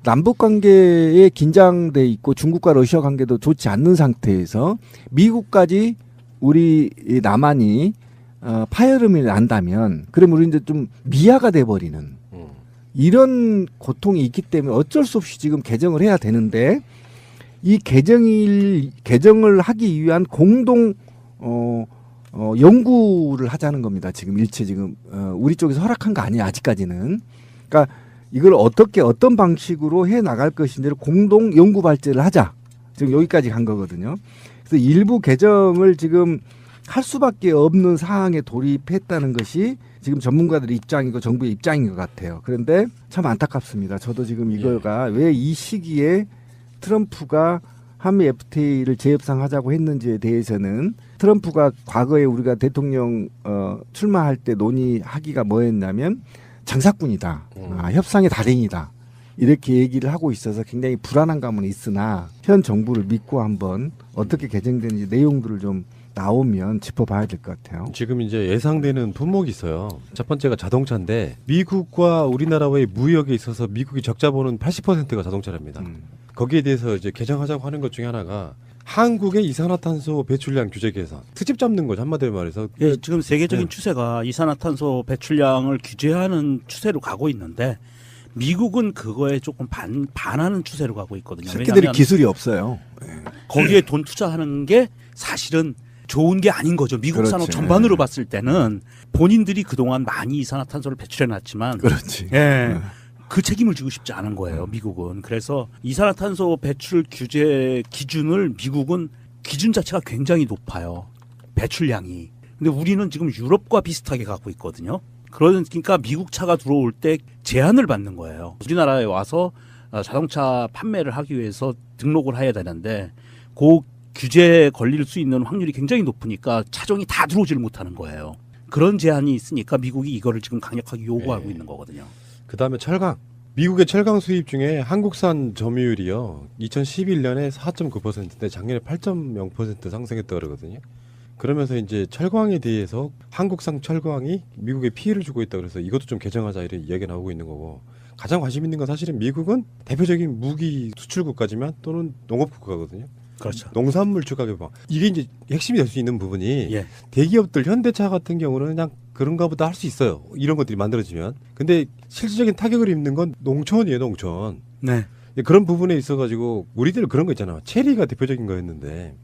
남북 관계에 긴장돼 있고 중국과 러시아 관계도 좋지 않는 상태에서 미국까지 우리 남한이 파열음이 난다면 그러면 우리 이제 좀 미아가 돼버리는 이런 고통이 있기 때문에 어쩔 수 없이 지금 개정을 해야 되는데 이 개정을 하기 위한 공동 연구를 하자는 겁니다. 지금 일체 지금 우리 쪽에서 허락한 거 아니에요. 아직까지는. 그러니까 이걸 어떤 방식으로 해 나갈 것인지를 공동 연구 발제를 하자. 지금 여기까지 간 거거든요. 그래서 일부 개정을 지금 할 수밖에 없는 상황에 돌입했다는 것이 지금 전문가들의 입장이고 정부의 입장인 것 같아요. 그런데 참 안타깝습니다. 저도 지금 이거가 왜 이 시기에 트럼프가 한미 FTA를 재협상하자고 했는지에 대해서는 트럼프가 과거에 우리가 대통령 출마할 때 논의하기가 뭐였냐면 장사꾼이다. 협상의 달인이다. 이렇게 얘기를 하고 있어서 굉장히 불안한 감은 있으나 현 정부를 믿고 한번 어떻게 개정되는지 내용들을 좀 나오면 짚어봐야 될 것 같아요. 지금 이제 예상되는 품목이 있어요. 첫 번째가 자동차인데 미국과 우리나라의 무역에 있어서 미국이 적자 보는 80%가 자동차랍니다. 거기에 대해서 이제 개정하자고 하는 것 중에 하나가 한국의 이산화탄소 배출량 규제 개선. 트집 잡는 거죠. 한마디로 말해서. 예, 지금 세계적인 추세가 이산화탄소 배출량을 규제하는 추세로 가고 있는데 미국은 그거에 조금 반하는 추세로 가고 있거든요. 새끼들이 기술이 없어요. 거기에 돈 투자하는 게 사실은 좋은 게 아닌 거죠. 미국 그렇지. 산업 전반으로 봤을 때는 본인들이 그동안 많이 이산화탄소를 배출해놨지만 그렇지. 예, 그 책임을 지고 싶지 않은 거예요. 미국은. 그래서 이산화탄소 배출 규제 기준을 미국은 기준 자체가 굉장히 높아요. 배출량이. 근데 우리는 지금 유럽과 비슷하게 가고 있거든요. 그러니까 미국 차가 들어올 때 제한을 받는 거예요. 우리나라에 와서 자동차 판매를 하기 위해서 등록을 해야 되는데 그 규제에 걸릴 수 있는 확률이 굉장히 높으니까 차종이 다 들어오지를 못하는 거예요. 그런 제한이 있으니까 미국이 이거를 지금 강력하게 요구하고 있는 거거든요. 그다음에 철강. 미국의 철강 수입 중에 한국산 점유율이요. 2011년에 4.9%인데 작년에 8.0% 상승했다고 그러거든요. 그러면서 이제 철강에 대해서 한국산 철강이 미국에 피해를 주고 있다 그래서 이것도 좀 개정하자 이런 이야기가 나오고 있는 거고 가장 관심 있는 건 사실은 미국은 대표적인 무기 수출 국가지만 또는 농업 국가거든요. 그렇죠. 농산물 추가 개방. 이게 이제 핵심이 될 수 있는 부분이 대기업들 현대차 같은 경우는 그냥 그런가 보다 할 수 있어요. 이런 것들이 만들어지면. 근데 실질적인 타격을 입는 건 농촌이에요, 농촌. 네. 그런 부분에 있어가지고 우리들 그런 거 있잖아. 체리가 대표적인 거였는데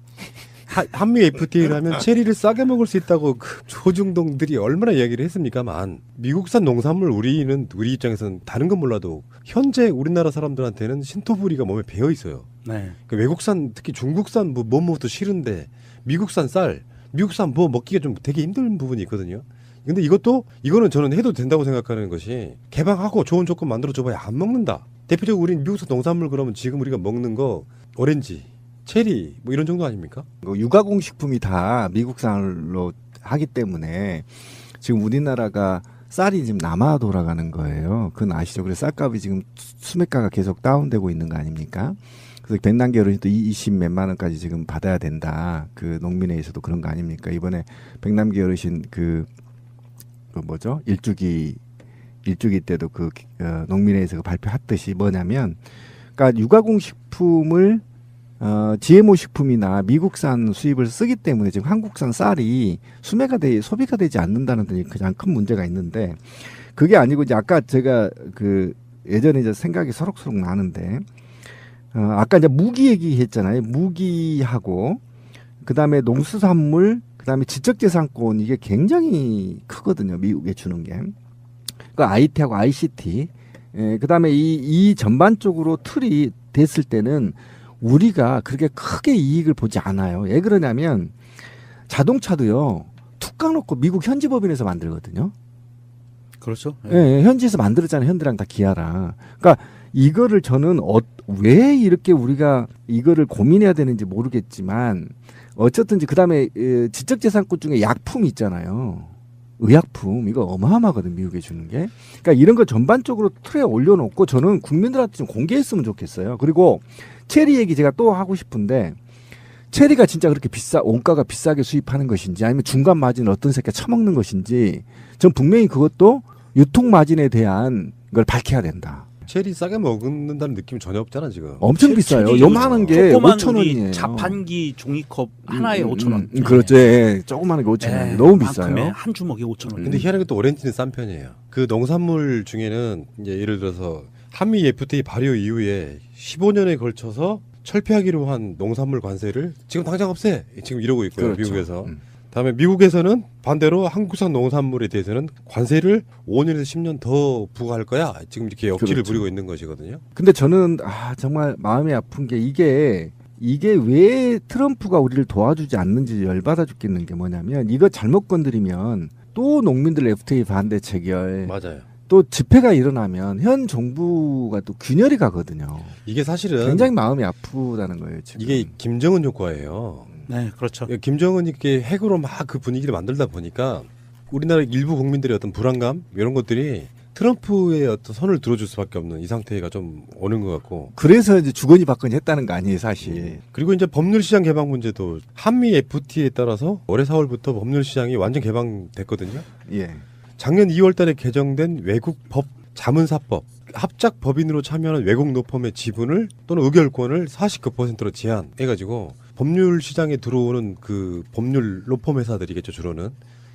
한미 FTA를 하면 체리를 싸게 먹을 수 있다고 그 조중동들이 얼마나 이야기를 했습니까만 미국산 농산물 우리 입장에서는 다른 건 몰라도 현재 우리나라 사람들한테는 신토부리가 몸에 배어 있어요. 네. 그러니까 외국산 특히 중국산 뭐도 싫은데 미국산 쌀, 미국산 뭐 먹기가 좀 되게 힘든 부분이 있거든요. 근데 이거는 저는 해도 된다고 생각하는 것이 개방하고 좋은 조건 만들어줘봐야 안 먹는다. 대표적으로 우린 미국산 농산물 그러면 지금 우리가 먹는 거 오렌지, 체리 뭐 이런 정도 아닙니까? 유가공 식품이 다 미국산으로 하기 때문에 지금 우리나라가 쌀이 지금 남아 돌아가는 거예요. 그건 아시죠? 그래서 쌀값이 지금 수매가가 계속 다운되고 있는 거 아닙니까? 그래서 백남기 어르신도 20 몇만 원까지 지금 받아야 된다. 그 농민회에서도 그런 거 아닙니까? 이번에 백남기 어르신 그 뭐죠? 일주기 때도 농민회에서 발표했듯이 뭐냐면, 그러니까 유가공 식품을 GMO 식품이나 미국산 수입을 쓰기 때문에 지금 한국산 쌀이 소비가 되지 않는다는 데 가장 큰 문제가 있는데, 그게 아니고 이제 아까 제가 예전에 이제 생각이 서록서록 나는데, 아까 이제 무기 얘기했잖아요. 무기하고 그다음에 농수산물, 그다음에 지적재산권 이게 굉장히 크거든요. 미국에 주는 게. 그 IT하고 ICT. 그다음에 이 전반적으로 틀이 됐을 때는 우리가 그렇게 크게 이익을 보지 않아요. 왜 그러냐면 자동차도요. 툭 까놓고 미국 현지 법인에서 만들거든요. 그렇죠. 예, 현지에서 만들었잖아요. 현대랑 다 기아랑. 그러니까 이거를 저는 왜 이렇게 우리가 이거를 고민해야 되는지 모르겠지만 어쨌든지 그다음에 지적재산권 중에 약품 있잖아요. 의약품 이거 어마어마하거든 미국에 주는 게. 그러니까 이런 거 전반적으로 틀에 올려놓고 저는 국민들한테 좀 공개했으면 좋겠어요. 그리고 체리 얘기 제가 또 하고 싶은데 체리가 진짜 그렇게 원가가 비싸게 수입하는 것인지 아니면 중간 마진을 어떤 새끼가 처먹는 것인지 전 분명히 그것도 유통 마진에 대한 걸 밝혀야 된다. 체리 싸게 먹는다는 느낌이 전혀 없잖아 지금. 엄청 비싸요. 요만한 게 5,000원이에요. 자판기 종이컵 하나에 5,000원. 그렇죠. 예. 조그마한 게 5,000원. 너무 비싸요. 한 주먹에 5,000원. 근데 희한한 게 또 오렌지는 싼 편이에요. 그 농산물 중에는 이제 예를 들어서 한미 FTA 발효 이후에 15년에 걸쳐서 철폐하기로 한 농산물 관세를 지금 당장 없애. 지금 이러고 있고요. 그렇죠. 미국에서. 다음에 미국에서는 반대로 한국산 농산물에 대해서는 관세를 5년에서 10년 더 부과할 거야. 지금 이렇게 역지를 부리고 있는 것이거든요. 근데 저는 정말 마음이 아픈 게 이게 왜 트럼프가 우리를 도와주지 않는지 열받아 죽겠는 게 뭐냐면 이거 잘못 건드리면 또 농민들 FTA 반대 체결. 맞아요. 또 집회가 일어나면 현 정부가 또 균열이 가거든요. 이게 사실은 굉장히 마음이 아프다는 거예요. 지금. 이게 김정은 효과예요. 네, 그렇죠. 김정은이 이렇게 핵으로 막 그 분위기를 만들다 보니까 우리나라 일부 국민들의 어떤 불안감 이런 것들이 트럼프의 어떤 손을 들어줄 수밖에 없는 이 상태가 좀 오는 것 같고. 그래서 이제 주거니 받거니 했다는 거 아니에요, 사실. 그리고 이제 법률 시장 개방 문제도 한미 FTA에 따라서 올해 4월부터 법률 시장이 완전 개방됐거든요. 예. 작년 2월달에 개정된 외국 법 자문사법 합작 법인으로 참여하는 외국 노펌의 지분을 또는 의결권을 49%로 제한해가지고 법률 시장에 들어오는 그 법률 로펌 회사들이겠죠 주로는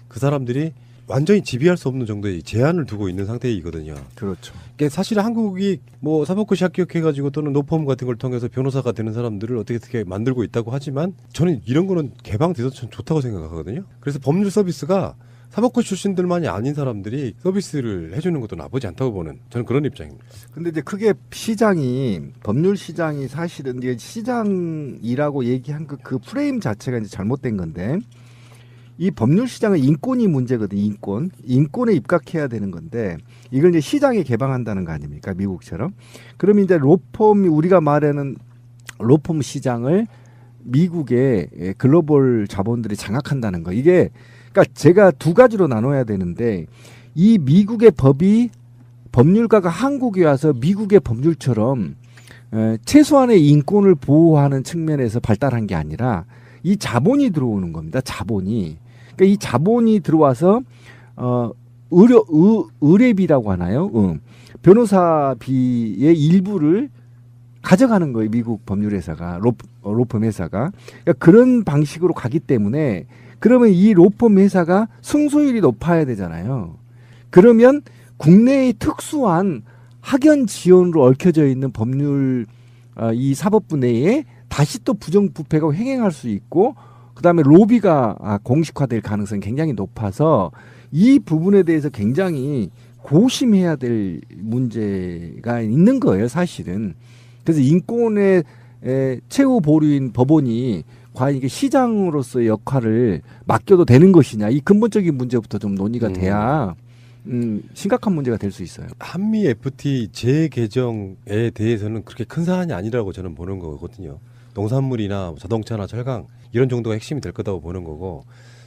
그 사람들이 완전히 지배할 수 없는 정도의 제한을 두고 있는 상태이거든요. 그렇죠. 그러니까 사실 한국이 뭐 사법고시 합격해가지고 또는 노펌 같은 걸 통해서 변호사가 되는 사람들을 어떻게 만들고 있다고 하지만 저는 이런 거는 개방돼서 참 좋다고 생각하거든요. 그래서 법률 서비스가 사법고시 출신들만이 아닌 사람들이 서비스를 해주는 것도 나쁘지 않다고 보는 저는 그런 입장입니다. 근데 이제 크게 법률 시장이 사실은 이제 시장이라고 얘기한 그 프레임 자체가 이제 잘못된 건데 이 법률 시장은 인권이 문제거든요. 인권에 입각해야 되는 건데 이걸 이제 시장에 개방한다는 거 아닙니까? 미국처럼. 그러면 이제 우리가 말하는 로펌 시장을 미국의 글로벌 자본들이 장악한다는 거. 이게 그러니까 제가 두 가지로 나눠야 되는데 이 미국의 법률가가 한국에 와서 미국의 법률처럼 최소한의 인권을 보호하는 측면에서 발달한 게 아니라 이 자본이 들어오는 겁니다. 자본이. 그러니까 이 자본이 들어와서 의뢰비라고 하나요? 변호사비의 일부를 가져가는 거예요. 미국 법률회사가 로펌 회사가. 그러니까 그런 방식으로 가기 때문에 그러면 이 로펌 회사가 승소율이 높아야 되잖아요. 그러면 국내의 특수한 학연 지원으로 얽혀져 있는 법률 이 사법부 내에 다시 또 부정부패가 횡행할 수 있고 그다음에 로비가 공식화될 가능성이 굉장히 높아서 이 부분에 대해서 굉장히 고심해야 될 문제가 있는 거예요, 사실은. 그래서 인권의 최후 보류인 법원이 과연 이게 시장으로서의 역할을 맡겨도 되는 것이냐 이 근본적인 문제부터 좀 논의가 돼야 심각한 문제가 될 수 있어요. 한미 FTA 재개정에 대해서는 그렇게 큰 사안이 아니라고 저는 보는 거거든요. 농산물이나 자동차나 철강 이런 정도가 핵심이 될 거다고 보는 거고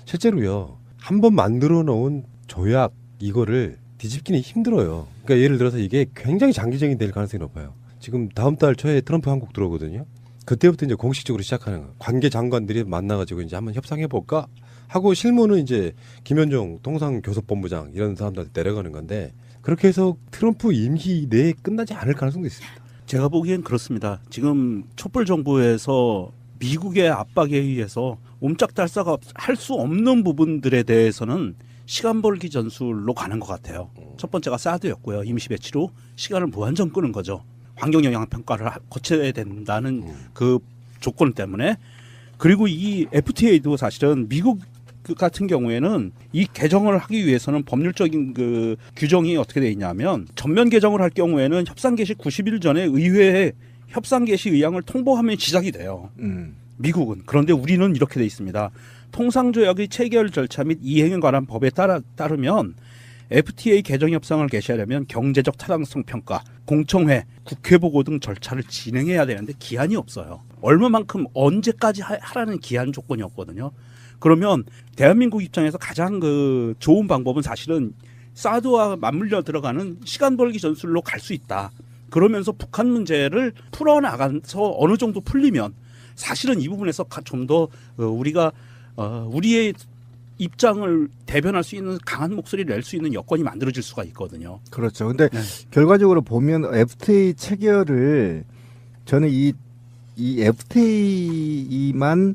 실제로요. 한번 만들어 놓은 조약 이거를 뒤집기는 힘들어요. 그러니까 예를 들어서 이게 굉장히 장기적인 될 가능성이 높아요. 지금 다음 달 초에 트럼프 한국 들어오거든요. 그때부터 이제 공식적으로 시작하는 거예요. 관계 장관들이 만나가지고 이제 한번 협상해 볼까 하고 실무는 이제 김현종 통상교섭본부장 이런 사람들한테 내려가는 건데 그렇게 해서 트럼프 임기 내에 끝나지 않을 가능성도 있습니다. 제가 보기엔 그렇습니다. 지금 촛불 정부에서 미국의 압박에 의해서 옴짝달싹 할 수 없는 부분들에 대해서는 시간 벌기 전술로 가는 것 같아요. 첫 번째가 사드였고요. 임시 배치로 시간을 무한정 끄는 거죠. 환경 영향 평가를 거쳐야 된다는 그 조건 때문에. 그리고 이 FTA도 사실은 미국 같은 경우에는 이 개정을 하기 위해서는 법률적인 그 규정이 어떻게 돼 있냐면 전면 개정을 할 경우에는 협상 개시 90일 전에 의회에 협상 개시 의향을 통보하면 시작이 돼요. 미국은. 그런데 우리는 이렇게 돼 있습니다. 통상조약의 체결 절차 및 이행에 관한 법에 따르면 FTA 개정 협상을 개시하려면 경제적 타당성 평가, 공청회, 국회 보고 등 절차를 진행해야 되는데 기한이 없어요. 얼마만큼 언제까지 하라는 기한 조건이 없거든요. 그러면 대한민국 입장에서 가장 그 좋은 방법은 사실은 사드와 맞물려 들어가는 시간 벌기 전술로 갈 수 있다. 그러면서 북한 문제를 풀어나가서 어느 정도 풀리면 사실은 이 부분에서 좀 더 우리가 우리의 입장을 대변할 수 있는 강한 목소리를 낼 수 있는 여건이 만들어질 수가 있거든요. 그렇죠. 근데 결과적으로 보면 FTA 체결을 저는 이 FTA만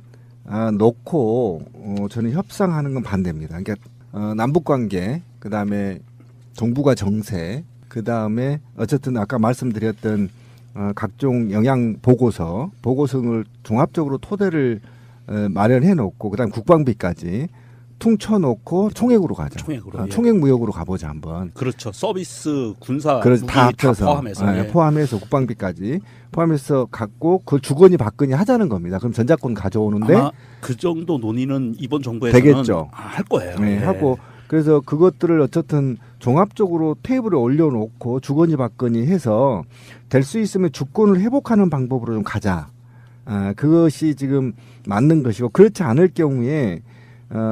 놓고 저는 협상하는 건 반대입니다. 그러니까 남북 관계, 그 다음에 정부가 정세, 그 다음에 어쨌든 아까 말씀드렸던 각종 영향 보고서를 종합적으로 토대를 마련해 놓고, 그 다음 국방비까지 퉁쳐놓고 총액으로 가자. 총액으로. 총액 무역으로 가보자 한번. 그렇죠. 서비스, 군사, 무기 다 합쳐서 포함해서. 포함해서 국방비까지 포함해서 갖고 그걸 주거니 받거니 하자는 겁니다. 그럼 전작권 가져오는데 아마 그 정도 논의는 이번 정부에서는 되겠죠. 할 거예요. 네, 하고 그래서 그것들을 어쨌든 종합적으로 테이블에 올려놓고 주거니 받거니 해서 될 수 있으면 주권을 회복하는 방법으로 좀 가자. 그것이 지금 맞는 것이고, 그렇지 않을 경우에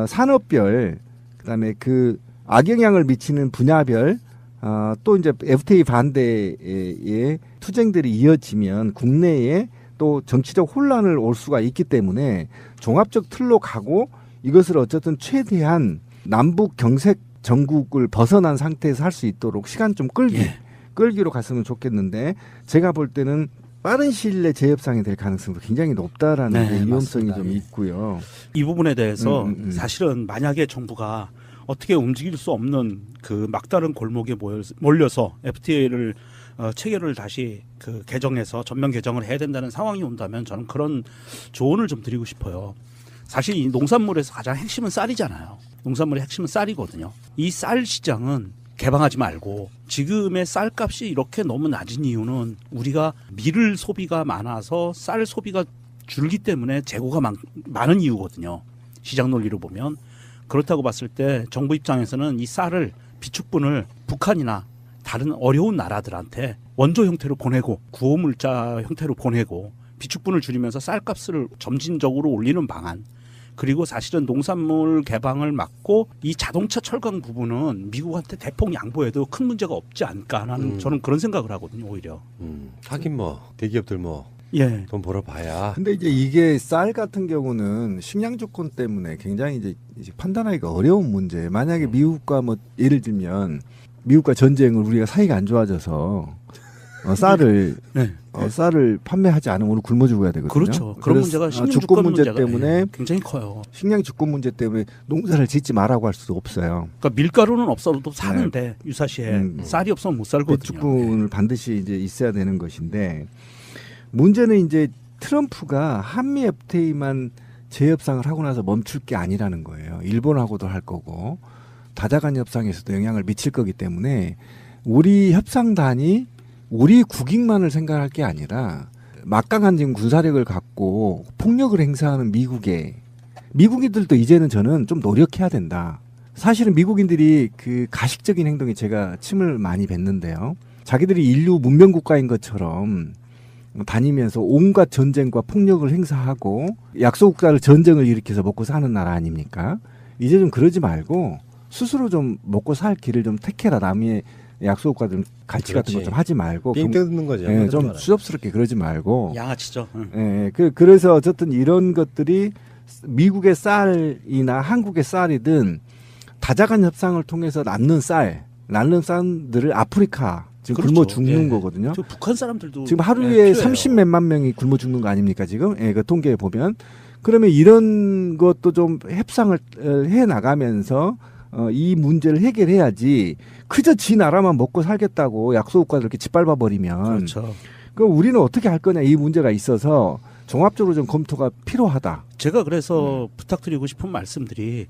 산업별, 그다음에 그 악영향을 미치는 분야별, 또 이제 FTA 반대의 투쟁들이 이어지면 국내에 또 정치적 혼란을 올 수가 있기 때문에 종합적 틀로 가고, 이것을 어쨌든 최대한 남북 경색 정국을 벗어난 상태에서 할 수 있도록 시간 좀 끌기로 갔으면 좋겠는데, 제가 볼 때는 빠른 시일 내 재협상이 될 가능성도 굉장히 높다라는 위험성이 맞습니다. 좀 있고요. 이 부분에 대해서 사실은 만약에 정부가 어떻게 움직일 수 없는 그 막다른 골목에 몰려서 FTA를 체결을 다시 그 개정해서 전면 개정을 해야 된다는 상황이 온다면 저는 그런 조언을 좀 드리고 싶어요. 사실 이 농산물에서 가장 핵심은 쌀이잖아요. 농산물의 핵심은 쌀이거든요. 이 쌀 시장은 개방하지 말고, 지금의 쌀값이 이렇게 너무 낮은 이유는 우리가 밀 소비가 많아서 쌀 소비가 줄기 때문에 재고가 많은 이유거든요. 시장 논리로 보면. 그렇다고 봤을 때 정부 입장에서는 이 쌀을, 비축분을 북한이나 다른 어려운 나라들한테 원조 형태로 보내고 구호물자 형태로 보내고 비축분을 줄이면서 쌀값을 점진적으로 올리는 방안, 그리고 사실은 농산물 개방을 막고 이 자동차 철강 부분은 미국한테 대폭 양보해도 큰 문제가 없지 않을까 하는 저는 그런 생각을 하거든요. 오히려. 하긴 대기업들 돈 벌어봐야. 근데 이게 쌀 같은 경우는 식량 조건 때문에 굉장히 이제 판단하기가 어려운 문제. 만약에 미국과 예를 들면 미국과 전쟁을 우리가 사이가 안 좋아져서 쌀을 판매하지 않으면 오늘 굶어 죽어야 되거든요. 그렇죠. 그런 문제가 식량 주권 문제 때문에 굉장히 커요. 식량 주권 문제 때문에 농사를 짓지 말라고 할 수도 없어요. 그러니까 밀가루는 없어도 사는데 유사시에 쌀이 없으면 못 살거든요. 비축분을 반드시 이제 있어야 되는 것인데, 문제는 이제 트럼프가 한미 FTA만 재협상을 하고 나서 멈출 게 아니라는 거예요. 일본하고도 할 거고 다자간 협상에서도 영향을 미칠 거기 때문에 우리 협상단이 우리 국익만을 생각할 게 아니라 막강한 지금 군사력을 갖고 폭력을 행사하는 미국인들도 이제는 저는 좀 노력해야 된다. 사실은 미국인들이 그 가식적인 행동에 제가 침을 많이 뱉는데요. 자기들이 인류 문명 국가인 것처럼 다니면서 온갖 전쟁과 폭력을 행사하고 약소국가를 전쟁을 일으켜서 먹고 사는 나라 아닙니까? 이제 좀 그러지 말고 스스로 좀 먹고 살 길을 좀 택해라. 남의 약소국가들 갈치 같은 거 좀 하지 말고 삥 뜯는 거죠. 좀 수줍스럽게 그러지 말고 양아치죠. 그래서 어쨌든 이런 것들이 미국의 쌀이나 한국의 쌀이든 다자간 협상을 통해서 낳는 쌀들을 아프리카 지금 굶어 죽는 거거든요. 북한 사람들도 지금 하루에 30몇만 명이 굶어 죽는 거 아닙니까 지금? 그 통계에 보면. 그러면 이런 것도 좀 협상을 해 나가면서 이 문제를 해결해야지. 그저 지 나라만 먹고 살겠다고 약소국가들 이렇게 짓밟아 버리면, 그럼 우리는 어떻게 할 거냐 이 문제가 있어서 종합적으로 좀 검토가 필요하다. 제가 그래서 부탁드리고 싶은 말씀들이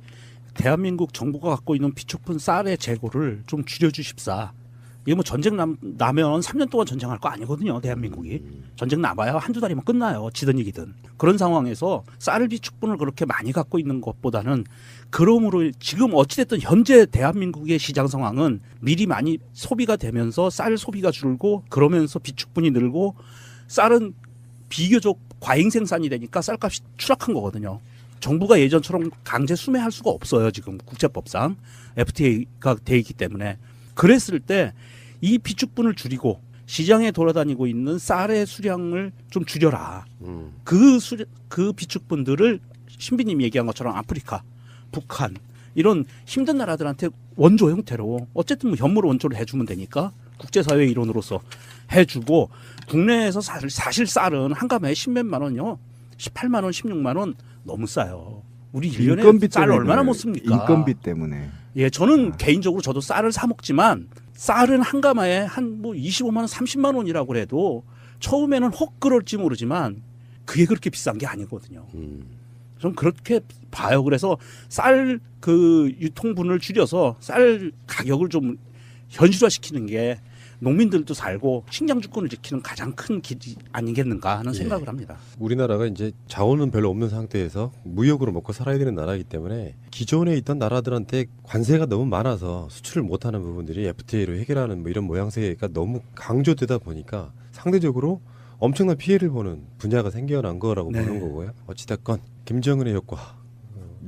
대한민국 정부가 갖고 있는 비축분 쌀의 재고를 좀 줄여주십사. 이게 뭐 전쟁 나면 3년 동안 전쟁할 거 아니거든요. 대한민국이. 전쟁 나봐야 한두 달이면 끝나요. 지든 이기든. 그런 상황에서 쌀 비축분을 그렇게 많이 갖고 있는 것보다는 그러므로 지금 어찌됐든 현재 대한민국의 시장 상황은 미리 많이 소비가 되면서 쌀 소비가 줄고 그러면서 비축분이 늘고 쌀은 비교적 과잉 생산이 되니까 쌀값이 추락한 거거든요. 정부가 예전처럼 강제 수매할 수가 없어요. 지금 국제법상 FTA가 돼 있기 때문에. 그랬을 때 이 비축분을 줄이고 시장에 돌아다니고 있는 쌀의 수량을 좀 줄여라. 그 비축분들을 신비님이 얘기한 것처럼 아프리카, 북한 이런 힘든 나라들한테 원조 형태로 어쨌든 뭐 현물 원조를 해주면 되니까 국제사회 일원으로서 해주고 국내에서 사실 쌀은 한가마에 10몇만 원요. 18만 원, 16만 원 너무 싸요. 우리 1년에 쌀 얼마나 못 씁니까? 인건비 때문에. 예, 저는 개인적으로 저도 쌀을 사 먹지만 쌀은 한 가마에 한 뭐 25만 원, 30만 원이라고 해도 처음에는 혹 그럴지 모르지만 그게 그렇게 비싼 게 아니거든요. 좀 그렇게 봐요. 그래서 쌀 그 유통분을 줄여서 쌀 가격을 좀 현실화시키는 게 농민들도 살고 식량 주권을 지키는 가장 큰 길이 아니겠는가 하는 생각을 합니다. 우리나라가 이제 자원은 별로 없는 상태에서 무역으로 먹고 살아야 되는 나라이기 때문에 기존에 있던 나라들한테 관세가 너무 많아서 수출을 못하는 부분들이 FTA로 해결하는 뭐 이런 모양새가 너무 강조되다 보니까 상대적으로 엄청난 피해를 보는 분야가 생겨난 거라고 보는 거고요. 어찌됐건 김정은의 효과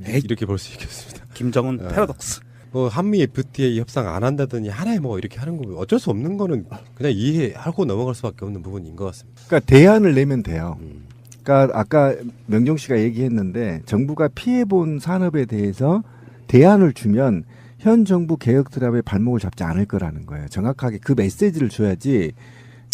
이렇게 볼 수 있겠습니다. 김정은 패러독스. 뭐 한미 FTA 협상 안 한다더니 하나에 뭐 이렇게 하는 거 어쩔 수 없는 거는 그냥 이해하고 넘어갈 수밖에 없는 부분인 것 같습니다. 그러니까 대안을 내면 돼요. 그러니까 아까 명종 씨가 얘기했는데 정부가 피해본 산업에 대해서 대안을 주면 현 정부 개혁 드랍의 발목을 잡지 않을 거라는 거예요. 정확하게 그 메시지를 줘야지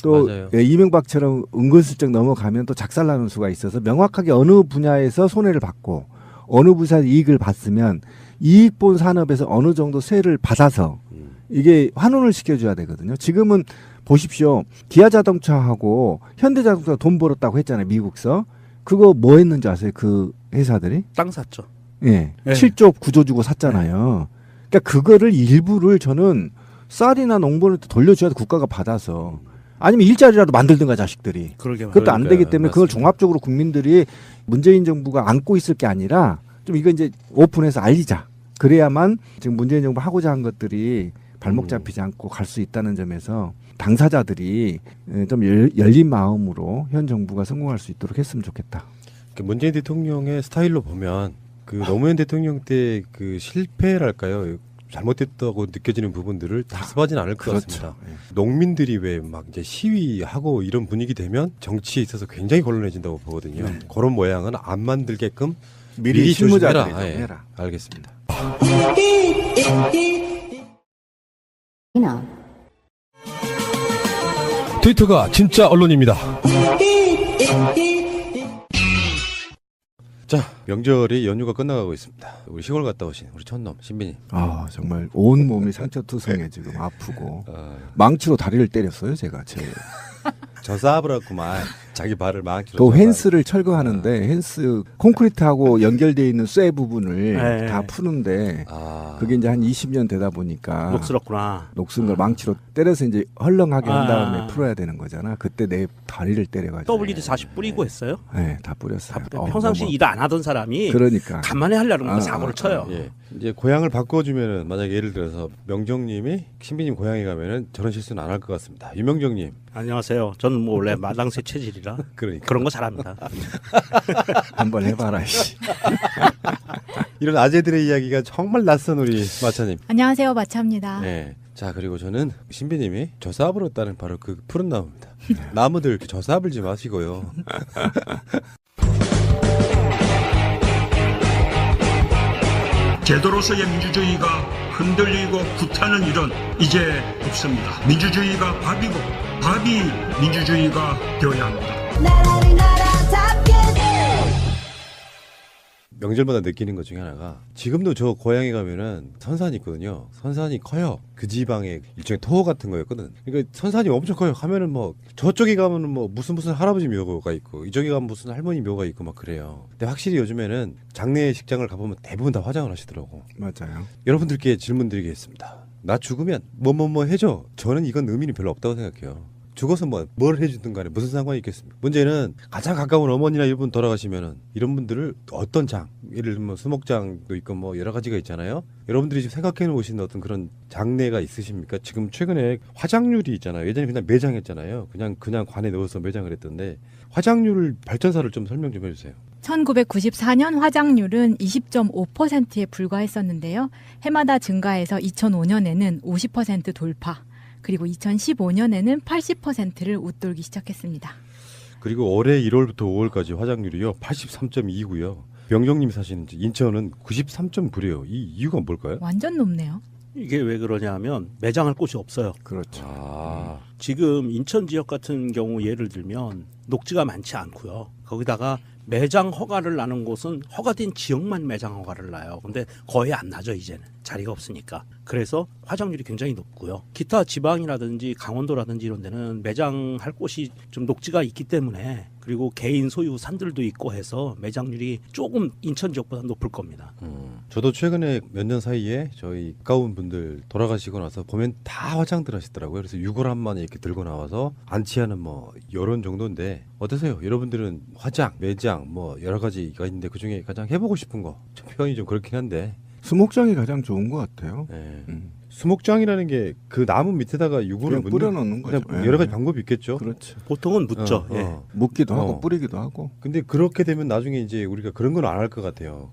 또 이명박처럼 은근슬쩍 넘어가면 또 작살나는 수가 있어서 명확하게 어느 분야에서 손해를 받고 어느 분야에서 이익을 봤으면 이익 본 산업에서 어느 정도 세를 받아서 이게 환원을 시켜줘야 되거든요. 지금은 보십시오. 기아자동차하고 현대자동차가 돈 벌었다고 했잖아요. 미국서. 그거 뭐 했는지 아세요? 그 회사들이? 땅 샀죠. 예. 7조 9조 주고 샀잖아요. 그러니까 그거를 일부를 저는 쌀이나 농번을 돌려줘야 국가가 받아서 아니면 일자리라도 만들든가 자식들이. 그것도 안 되기 때문에 그걸 종합적으로 국민들이 문재인 정부가 안고 있을 게 아니라 좀 이거 이제 오픈해서 알리자. 그래야만 지금 문재인 정부 하고자 한 것들이 발목 잡히지 않고 갈 수 있다는 점에서 당사자들이 좀 열린 마음으로 현 정부가 성공할 수 있도록 했으면 좋겠다. 문재인 대통령의 스타일로 보면 그 노무현 대통령 때 그 실패랄까요? 잘못됐다고 느껴지는 부분들을 답습하진 않을 것 같습니다. 농민들이 왜 막 이제 시위하고 이런 분위기 되면 정치에 있어서 굉장히 곤란해진다고 보거든요. 그런 모양은 안 만들게끔 미리 조심해라. 해라. 알겠습니다. 트위터가 진짜 언론입니다. 자, 명절이 연휴가 끝나가고 있습니다. 우리 시골 갔다 오신 우리 촌놈 신빈이. 아 정말 온 몸이 상처투성해 지금 아프고 망치로 다리를 때렸어요 제가. 저 싸브라구만 자기 발을 망치로. 또 펜스를 철거하는데 펜스 콘크리트하고 연결되어 있는 쇠 부분을 다 푸는데 그게 이제 한 20년 되다 보니까 녹슬었구나. 녹슨 걸 망치로 때려서 이제 헐렁하게 한 다음에 풀어야 되는 거잖아. 그때 내 다리를 때려가지고. WD-40 뿌리고 했어요? 네, 다 뿌렸어요. 평상시 일 안 하던 사람이 그러니까 간만에 하려는 사고를 쳐요. 예. 이제 고향을 바꿔주면은 만약에 예를 들어서 명정님이 신비님 고향에 가면은 저런 실수는 안 할 것 같습니다. 유명정님. 안녕하세요. 저는 뭐 원래 마당새 체질이라 그러니까. 그런 거 잘합니다. 한번 해봐라. 이런 아재들의 이야기가 정말 낯선 우리 마차님. 안녕하세요, 마차입니다. 네. 자 그리고 저는 신비님이 저사업을 했다는 바로 그 푸른 나무입니다. 나무들 저사업을지 마시고요. 제도로서의 민주주의가 흔들리고 구타는 일은 이제 없습니다. 민주주의가 밥이고 밥이 민주주의가 되어야 합니다. 명절마다 느끼는 것 중에 하나가 지금도 저 고향에 가면은 선산이 있거든요. 선산이 커요. 그 지방에 일종의 토호 같은 거였거든. 그러니까 선산이 엄청 커요. 가면은 뭐 저쪽에 가면은 뭐 무슨 할아버지 묘가 있고 이쪽에 가면 무슨 할머니 묘가 있고 막 그래요. 근데 확실히 요즘에는 장례식장을 가보면 대부분 다 화장을 하시더라고. 맞아요. 여러분들께 질문 드리겠습니다. 나 죽으면 뭐 해줘. 저는 이건 의미는 별로 없다고 생각해요. 죽어서 뭘 해주든 간에 무슨 상관이 있겠습니까? 문제는 가장 가까운 어머니나 이분 돌아가시면은 이런 분들을 어떤 장, 예를 들면 수목장도 있고 뭐 여러 가지가 있잖아요. 여러분들이 지금 생각해 놓으신 어떤 그런 장례가 있으십니까? 지금 최근에 화장률이 있잖아요. 예전에 그냥 매장했잖아요. 그냥 관에 넣어서 매장을 했던데 화장률 발전사를 좀 설명 좀 해주세요. 1994년 화장률은 20.5%에 불과했었는데요. 해마다 증가해서 2005년에는 50% 돌파. 그리고 2015년에는 80%를 웃돌기 시작했습니다. 그리고 올해 1월부터 5월까지 화장률이요 83.2고요. 명정님 사시는 인천은 93.9래요. 이 이유가 뭘까요? 완전 높네요. 이게 왜 그러냐면 매장할 곳이 없어요. 그렇죠. 지금 인천 지역 같은 경우 예를 들면 녹지가 많지 않고요. 거기다가 매장 허가를 나는 곳은 허가된 지역만 매장 허가를 나요. 근데 거의 안 나죠, 이제는. 자리가 없으니까. 그래서 화장률이 굉장히 높고요. 기타 지방이라든지 강원도라든지 이런 데는 매장할 곳이 좀 녹지가 있기 때문에 그리고 개인 소유 산들도 있고 해서 매장률이 조금 인천 지역보다 높을 겁니다. 저도 최근에 몇 년 사이에 저희 가까운 분들 돌아가시고 나서 보면 다 화장들 하시더라고요. 그래서 유골함만 이렇게 들고 나와서 안치하는 뭐 이런 정도인데 어떠세요? 여러분들은 화장, 매장 뭐 여러 가지가 있는데 그중에 가장 해보고 싶은 거 좀 표현이 좀 그렇긴 한데 수목장이 가장 좋은 것 같아요. 네. 수목장이라는 게 그 나무 밑에다가 유골을 뿌려놓는 거죠. 여러 가지 방법이 있겠죠. 그렇죠. 보통은 묻죠. 묻기도 하고 뿌리기도 하고. 근데 그렇게 되면 나중에 이제 우리가 그런 건 안 할 것 같아요.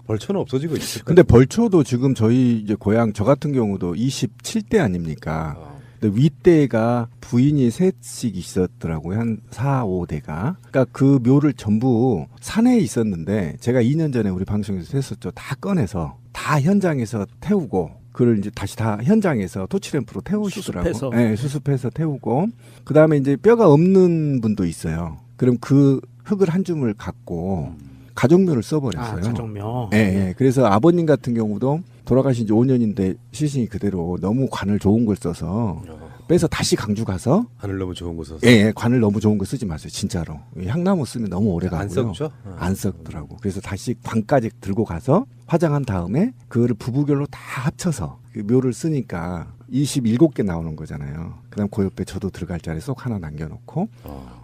벌초는 없어지고 있을 근데 벌초도 지금 저희 이제 고향 저 같은 경우도 27대 아닙니까? 근데 윗대가 부인이 셋씩 있었더라고요. 한 4, 5대가. 그러니까 그 묘를 전부 산에 있었는데 제가 2년 전에 우리 방송에서 했었죠. 다 꺼내서 다 현장에서 태우고 그걸 이제 다시 다 현장에서 토치램프로 태우시더라고요. 수습해서. 네, 수습해서 태우고 그다음에 이제 뼈가 없는 분도 있어요. 그럼 그 흙을 한 줌을 갖고 가족묘를 써버렸어요. 가족묘. 네, 네. 그래서 아버님 같은 경우도 돌아가신 지 5년인데 시신이 그대로 너무 관을 좋은 걸 써서 빼서 다시 강주 가서 관을 너무 좋은 거 써서 예, 관을 너무 좋은 거 쓰지 마세요. 진짜로. 향나무 쓰면 너무 오래 가고요. 안 썩죠? 안 썩더라고. 그래서 다시 관까지 들고 가서 화장한 다음에 그거를 부부별로 다 합쳐서 그 묘를 쓰니까 27개 나오는 거잖아요. 그다음 그 옆에 저도 들어갈 자리 쏙 하나 남겨놓고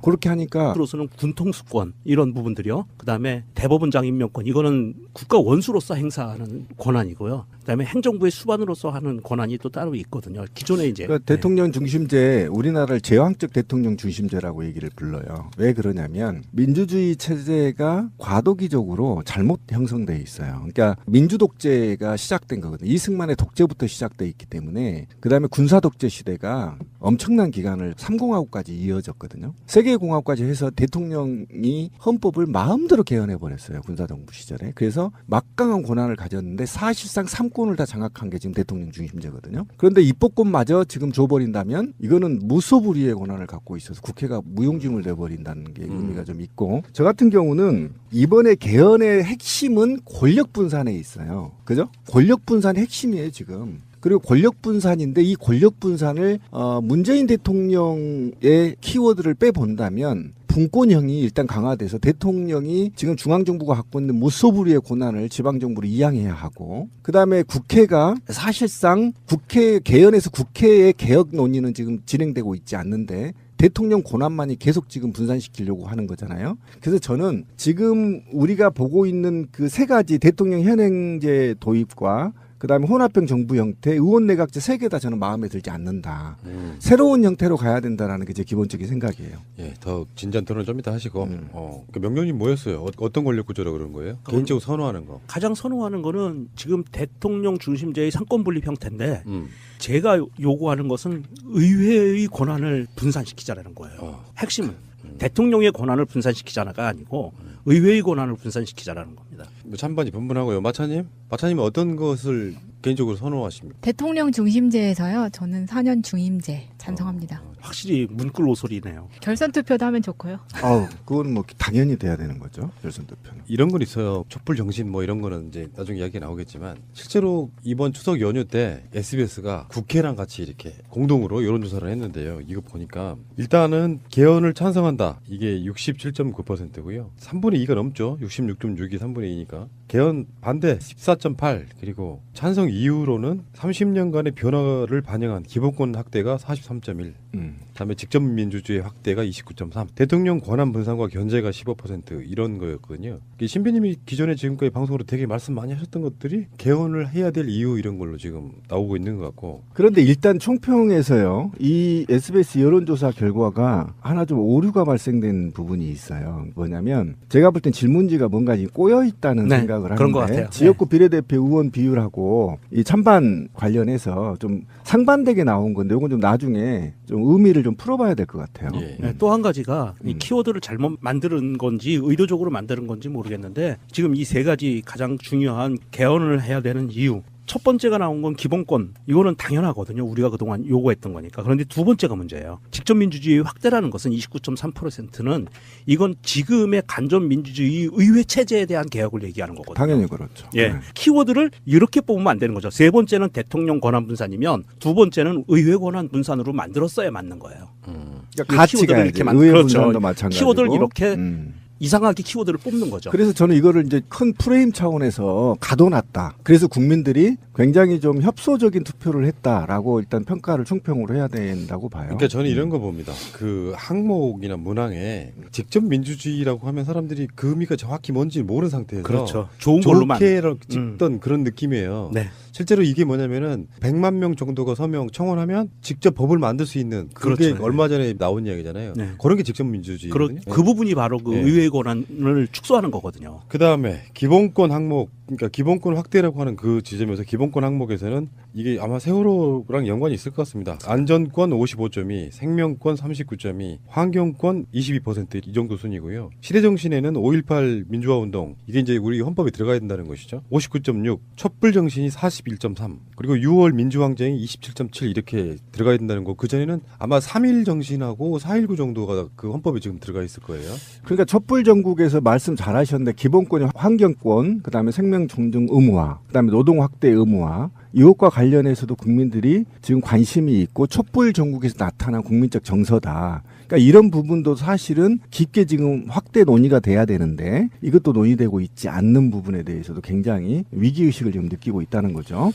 그렇게 하니까 으로서는 군통수권 이런 부분들이요. 그다음에 대법원장 임명권 이거는 국가 원수로서 행사하는 권한이고요. 그다음에 행정부의 수반으로서 하는 권한이 또 따로 있거든요. 기존에 이제 그러니까 대통령 중심제 우리나라를 제왕적 대통령 중심제라고 얘기를 불러요. 왜 그러냐면 민주주의 체제가 과도기적으로 잘못 형성돼 있어요. 그러니까 민주독재가 시작된 거거든요. 이승만의 독재부터 시작돼 있기 때문에 그다음에 군사독재 시대가 엄청난 기간을 3공화국까지 이어졌거든요. 세계공화국까지 해서 대통령이 헌법을 마음대로 개헌해버렸어요. 군사정부 시절에. 그래서 막강한 권한을 가졌는데 사실상 3권을 다 장악한 게 지금 대통령 중심제거든요. 그런데 입법권마저 지금 줘버린다면 이거는 무소불위의 권한을 갖고 있어서 국회가 무용지물 돼버린다는 게 의미가 좀 있고 저 같은 경우는 이번에 개헌의 핵심은 권력분산에 있어요. 그죠? 권력분산의 핵심이에요 지금. 그리고 권력분산인데 이 권력분산을 문재인 대통령의 키워드를 빼본다면 분권형이 일단 강화돼서 대통령이 지금 중앙정부가 갖고 있는 무소불위의 권한을 지방정부로 이양해야 하고 그다음에 국회가 사실상 국회 개헌에서 국회의 개혁 논의는 지금 진행되고 있지 않는데 대통령 권한만이 계속 지금 분산시키려고 하는 거잖아요. 그래서 저는 지금 우리가 보고 있는 그 세 가지 대통령 현행제 도입과 그다음에 혼합형 정부 형태, 의원내각제 세 개 다 저는 마음에 들지 않는다. 새로운 형태로 가야 된다라는 게 제 기본적인 생각이에요. 예, 더 진지한 토론 좀 이따 하시고 그 명령님 뭐였어요? 어떤 권력 구조라고 그런 거예요? 개인적으로 선호하는 거. 가장 선호하는 거는 지금 대통령 중심제의 상권 분립 형태인데 제가 요구하는 것은 의회의 권한을 분산시키자라는 거예요. 핵심은 대통령의 권한을 분산시키자가 아니고 의회의 권한을 분산시키자라는 겁니다. 찬반이 분분하고요. 마차님? 박사님은 어떤 것을 개인적으로 선호하십니까? 대통령 중심제에서요. 저는 4년 중임제 찬성합니다. 확실히 문끌 오소리네요. 결선 투표도 하면 좋고요. 그건 뭐 당연히 돼야 되는 거죠. 결선 투표는. 이런 건 있어요. 촛불 정신 뭐 이런 거는 이제 나중에 이야기가 나오겠지만 실제로 이번 추석 연휴 때 SBS가 국회랑 같이 이렇게 공동으로 여론조사를 했는데요. 이거 보니까 일단은 개헌을 찬성한다. 이게 67.9%고요. 3분의 2가 넘죠. 66.6이 3분의 2니까. 개헌 반대 14.8 그리고 찬성 이후로는 30년간의 변화를 반영한 기본권 확대가 43.1 그다음에 직접민주주의 확대가 29.3 대통령 권한 분산과 견제가 15% 이런 거였거든요. 신비님이 기존에 지금까지 방송으로 되게 말씀 많이 하셨던 것들이 개헌을 해야 될 이유 이런 걸로 지금 나오고 있는 것 같고 그런데 일단 총평에서요. 이 SBS 여론조사 결과가 하나 좀 오류가 발생된 부분이 있어요. 뭐냐면 제가 볼 땐 질문지가 뭔가 꼬여있다는 생각을 그런 것 하는데 같아요. 지역구 비례대표 의원 비율하고 이 찬반 관련해서 좀 상반되게 나온 건데 이건 좀 나중에 좀 의미를 좀 풀어봐야 될 것 같아요. 또 한 가지가 이 키워드를 잘못 만드는 건지 의도적으로 만드는 건지 모르겠는데 지금 이 세 가지 가장 중요한 개헌을 해야 되는 이유 첫 번째가 나온 건 기본권. 이거는 당연하거든요. 우리가 그동안 요구했던 거니까. 그런데 두 번째가 문제예요. 직접민주주의 확대라는 것은 29.3%는 이건 지금의 간접민주주의 의회 체제에 대한 개혁을 얘기하는 거거든요. 당연히 그렇죠. 예. 키워드를 이렇게 뽑으면 안 되는 거죠. 세 번째는 대통령 권한 분산이면 두 번째는 의회 권한 분산으로 만들었어야 맞는 거예요. 그러니까 같이 가야지. 이렇게 의회 분산도 마찬가지고. 키워드를 이렇게 이상하게 키워드를 뽑는 거죠. 그래서 저는 이거를 이제 큰 프레임 차원에서 가둬놨다. 그래서 국민들이 굉장히 좀 협소적인 투표를 했다라고 일단 평가를 총평으로 해야 된다고 봐요. 그러니까 저는 이런 거 봅니다. 그 항목이나 문항에 직접 민주주의라고 하면 사람들이 그 의미가 정확히 뭔지 모르는 상태에서 그렇죠. 좋은 걸로만 좋게 찍던 그런 느낌이에요. 네. 실제로 이게 뭐냐면은 100만 명 정도가 서명 청원하면 직접 법을 만들 수 있는 그게 그렇죠. 얼마 전에 나온 이야기잖아요. 네. 그런 게 직접 민주주의거든요. 그 부분이 바로 그 의회 권한을 축소하는 거거든요. 그다음에 기본권 항목, 그러니까 기본권 확대라고 하는 그 지점에서 기본권 항목에서는 이게 아마 세월호랑 연관이 있을 것 같습니다. 안전권 55.2, 생명권 39.2, 환경권 22%이 정도 순이고요. 시대정신에는 5.18 민주화운동, 이게 이제 우리 헌법에 들어가야 된다는 것이죠. 59.6, 촛불정신이 41.3, 그리고 6월 민주항쟁이 27.7 이렇게 들어가야 된다는 거. 그전에는 아마 3.1 정신하고 4.19 정도가 그 헌법에 지금 들어가 있을 거예요. 그러니까 촛불전국에서 말씀 잘하셨는데 기본권이 환경권, 그다음에 생명 존중 의무화, 그다음에 노동 확대 의무화, 이것과 관련해서도 국민들이 지금 관심이 있고 촛불 전국에서 나타난 국민적 정서다. 그러니까 이런 부분도 사실은 깊게 지금 확대 논의가 돼야 되는데 이것도 논의되고 있지 않는 부분에 대해서도 굉장히 위기의식을 지금 느끼고 있다는 거죠.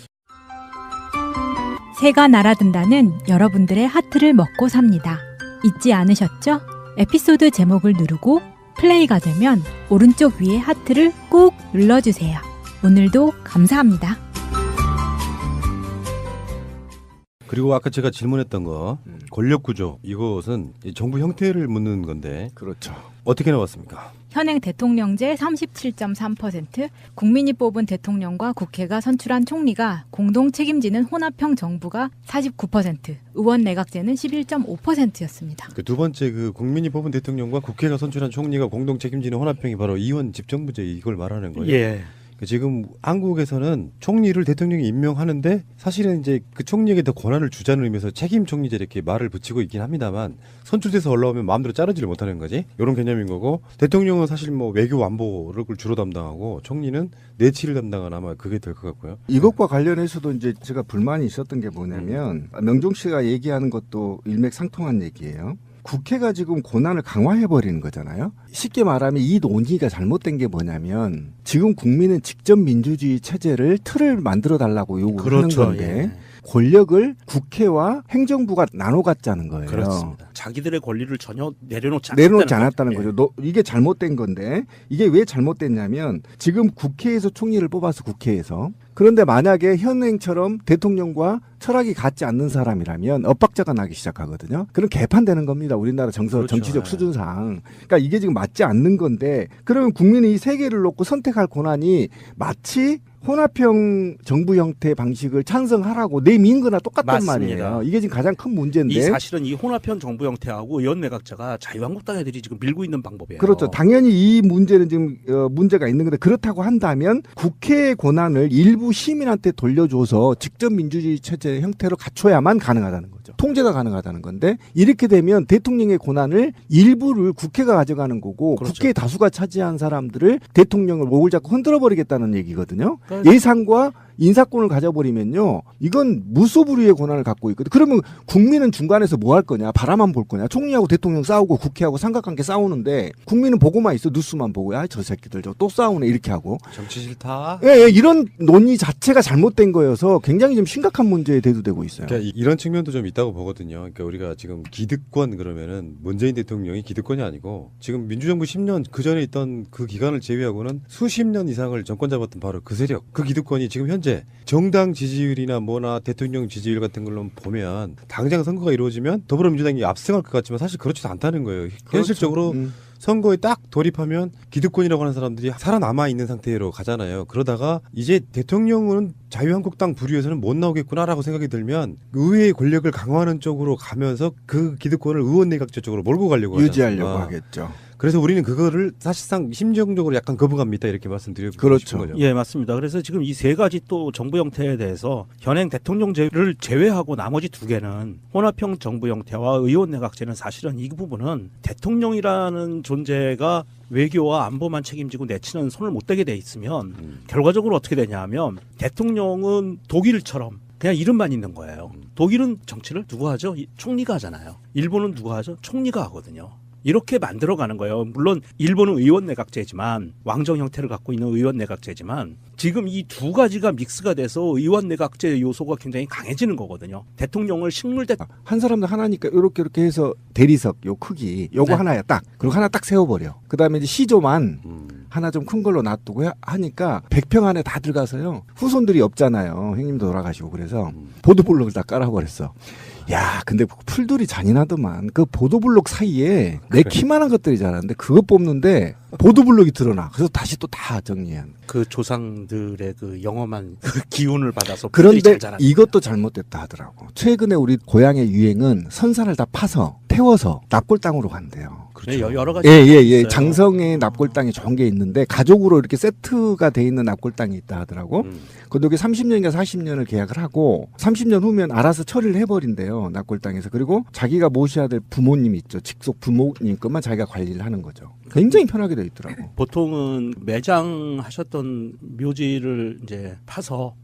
새가 날아든다는 여러분들의 하트를 먹고 삽니다. 잊지 않으셨죠? 에피소드 제목을 누르고 플레이가 되면 오른쪽 위에 하트를 꾹 눌러주세요. 오늘도 감사합니다. 그리고 아까 제가 질문했던 거 권력구조, 이것은 정부 형태를 묻는 건데 그렇죠. 어떻게 나왔습니까? 현행 대통령제 37.3%, 국민이 뽑은 대통령과 국회가 선출한 총리가 공동 책임지는 혼합형 정부가 49%, 의원 내각제는 11.5%였습니다. 그 두 번째 그 국민이 뽑은 대통령과 국회가 선출한 총리가 공동 책임지는 혼합형이 바로 이원 집정부제 이걸 말하는 거예요. 예. 지금 한국에서는 총리를 대통령이 임명하는데 사실은 이제 그 총리에게 더 권한을 주자는 의미에서 책임 총리제 이렇게 말을 붙이고 있긴 합니다만 선출돼서 올라오면 마음대로 자르지를 못하는 거지. 이런 개념인 거고 대통령은 사실 뭐 외교 안보를 주로 담당하고 총리는 내치를 담당하는 아마 그게 될 것 같고요. 이것과 관련해서도 이제 제가 불만이 있었던 게 뭐냐면 명종 씨가 얘기하는 것도 일맥상통한 얘기예요. 국회가 지금 권한을 강화해버리는 거잖아요. 쉽게 말하면 이 논의가 잘못된 게 뭐냐면 지금 국민은 직접 민주주의 체제를 틀을 만들어달라고 요구하는 건데 권력을 국회와 행정부가 나눠 갖자는 거예요. 그렇습니다. 자기들의 권리를 전혀 내려놓지 않았다는 거죠. 이게 잘못된 건데 이게 왜 잘못됐냐면 지금 국회에서 총리를 뽑아서 국회에서 그런데 만약에 현행처럼 대통령과 철학이 같지 않는 사람이라면 엇박자가 나기 시작하거든요. 그럼 개판되는 겁니다. 우리나라 정치적 수준상. 그러니까 이게 지금 맞지 않는 건데 그러면 국민이 이 세 개를 놓고 선택할 권한이 마치 혼합형 정부 형태 방식을 찬성하라고 내민 거나 똑같단 맞습니다. 말이에요. 이게 지금 가장 큰 문제인데. 이 사실은 이 혼합형 정부 형태하고 의원 내각제가 자유한국당 애들이 지금 밀고 있는 방법이에요. 그렇죠. 당연히 이 문제는 지금 문제가 있는 건데 그렇다고 한다면 국회의 권한을 일부 시민한테 돌려줘서 직접 민주주의 체제 형태로 갖춰야만 가능하다는 거죠. 통제가 가능하다는 건데 이렇게 되면 대통령의 권한을 일부를 국회가 가져가는 거고 그렇죠. 국회 다수가 차지한 사람들을 대통령을 목을 잡고 흔들어버리겠다는 얘기거든요. 그러니까 예산과 인사권을 가져버리면요. 이건 무소불위의 권한을 갖고 있거든. 그러면 국민은 중간에서 뭐 할 거냐. 바라만 볼 거냐. 총리하고 대통령 싸우고 국회하고 삼각관계 싸우는데 국민은 보고만 있어. 뉴스만 보고 저 새끼들 또 싸우네 이렇게 하고. 정치 싫다. 예, 이런 논의 자체가 잘못된 거여서 굉장히 좀 심각한 문제에 대두되고 있어요. 그러니까 이런 측면도 좀 있다고 보거든요. 그러니까 우리가 지금 기득권 그러면은 문재인 대통령이 기득권이 아니고 지금 민주정부 10년 그 전에 있던 그 기간을 제외하고는 수십 년 이상을 정권 잡았던 바로 그 세력, 그 기득권이 지금 현재 정당 지지율이나 뭐나 대통령 지지율 같은 걸로 보면 당장 선거가 이루어지면 더불어민주당이 압승할 것 같지만 사실 그렇지도 않다는 거예요. 그렇죠. 현실적으로 선거에 딱 돌입하면 기득권이라고 하는 사람들이 살아남아 있는 상태로 가잖아요. 그러다가 이제 대통령은 자유한국당 부류에서는 못 나오겠구나라고 생각이 들면 의회의 권력을 강화하는 쪽으로 가면서 그 기득권을 의원 내각제 쪽으로 몰고 가려고 유지하려고 하겠죠. 그래서 우리는 그거를 사실상 심정적으로 약간 거부감 있다 이렇게 말씀드리고 싶은 거죠. 예, 맞습니다. 그래서 지금 이 세 가지 또 정부 형태에 대해서 현행 대통령제를 제외하고 나머지 두 개는 혼합형 정부 형태와 의원 내각제는 사실은 이 부분은 대통령이라는 존재가 외교와 안보만 책임지고 내치는 손을 못 대게 돼 있으면 결과적으로 어떻게 되냐면 대통령은 독일처럼 그냥 이름만 있는 거예요. 독일은 정치를 누가 하죠? 총리가 하잖아요. 일본은 누가 하죠? 총리가 하거든요. 이렇게 만들어가는 거예요. 물론 일본은 의원 내각제지만 왕정 형태를 갖고 있는 의원 내각제지만 지금 이 두 가지가 믹스가 돼서 의원 내각제 요소가 굉장히 강해지는 거거든요. 대통령을 한 사람도 하나니까 이렇게 해서 대리석 요 크기 요거 하나야 딱. 그리고 하나 딱 세워버려. 그다음에 이제 시조만 하나 좀 큰 걸로 놔두고 하니까 100평 안에 다 들어가서요. 후손들이 없잖아요. 형님도 돌아가시고 그래서 보도블록을 다 깔아버렸어. 야, 근데 풀들이 잔인하더만. 그 보도블록 사이에 내 키만한 것들이 자라는데 그거 뽑는데 보도블록이 드러나. 그래서 다시 또 다 정리한. 그 조상들의 그 영험한 그 기운을 받아서 그런데 이것도 잘못됐다 하더라고. 최근에 우리 고향의 유행은 선산을 다 파서 태워서 납골당으로 간대요. 그렇죠. 여러 가지 예. 장성의 납골당이 좋은 게 있는데 가족으로 이렇게 세트가 돼 있는 납골당이 있다 하더라고. 근데 여기 30년인가 40년을 계약을 하고 30년 후면 알아서 처리를 해버린대요. 납골당에서. 그리고 자기가 모셔야 될 부모님 있죠. 직속 부모님 것만 자기가 관리를 하는 거죠. 굉장히 편하게 돼 있더라고. 보통은 매장하셨던 묘지를 이제 파서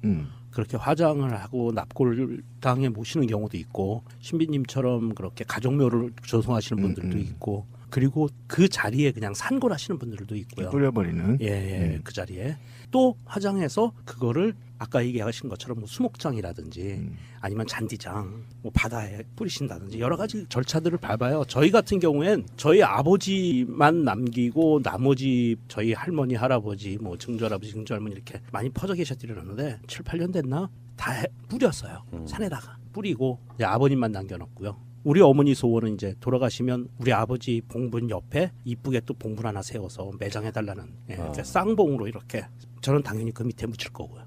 그렇게 화장을 하고 납골당에 모시는 경우도 있고 신비님처럼 그렇게 가족묘를 조성하시는 분들도 있고 그리고 그 자리에 그냥 산골하시는 분들도 있고요. 뿌려버리는. 예, 그 자리에 또 화장해서 그거를 아까 얘기하신 것처럼 뭐 수목장이라든지 아니면 잔디장, 뭐 바다에 뿌리신다든지 여러 가지 절차들을 밟아요. 저희 같은 경우엔 저희 아버지만 남기고 나머지 저희 할머니, 할아버지, 뭐 증조할아버지, 증조할머니 이렇게 많이 퍼져 계셨더라는데 7, 8년 됐나? 다 뿌렸어요. 산에다가 뿌리고 이제 아버님만 남겨놓고요. 우리 어머니 소원은 이제 돌아가시면 우리 아버지 봉분 옆에 이쁘게 또 봉분 하나 세워서 매장해달라는 쌍봉으로 이렇게 저는 당연히 그 밑에 묻힐 거고요.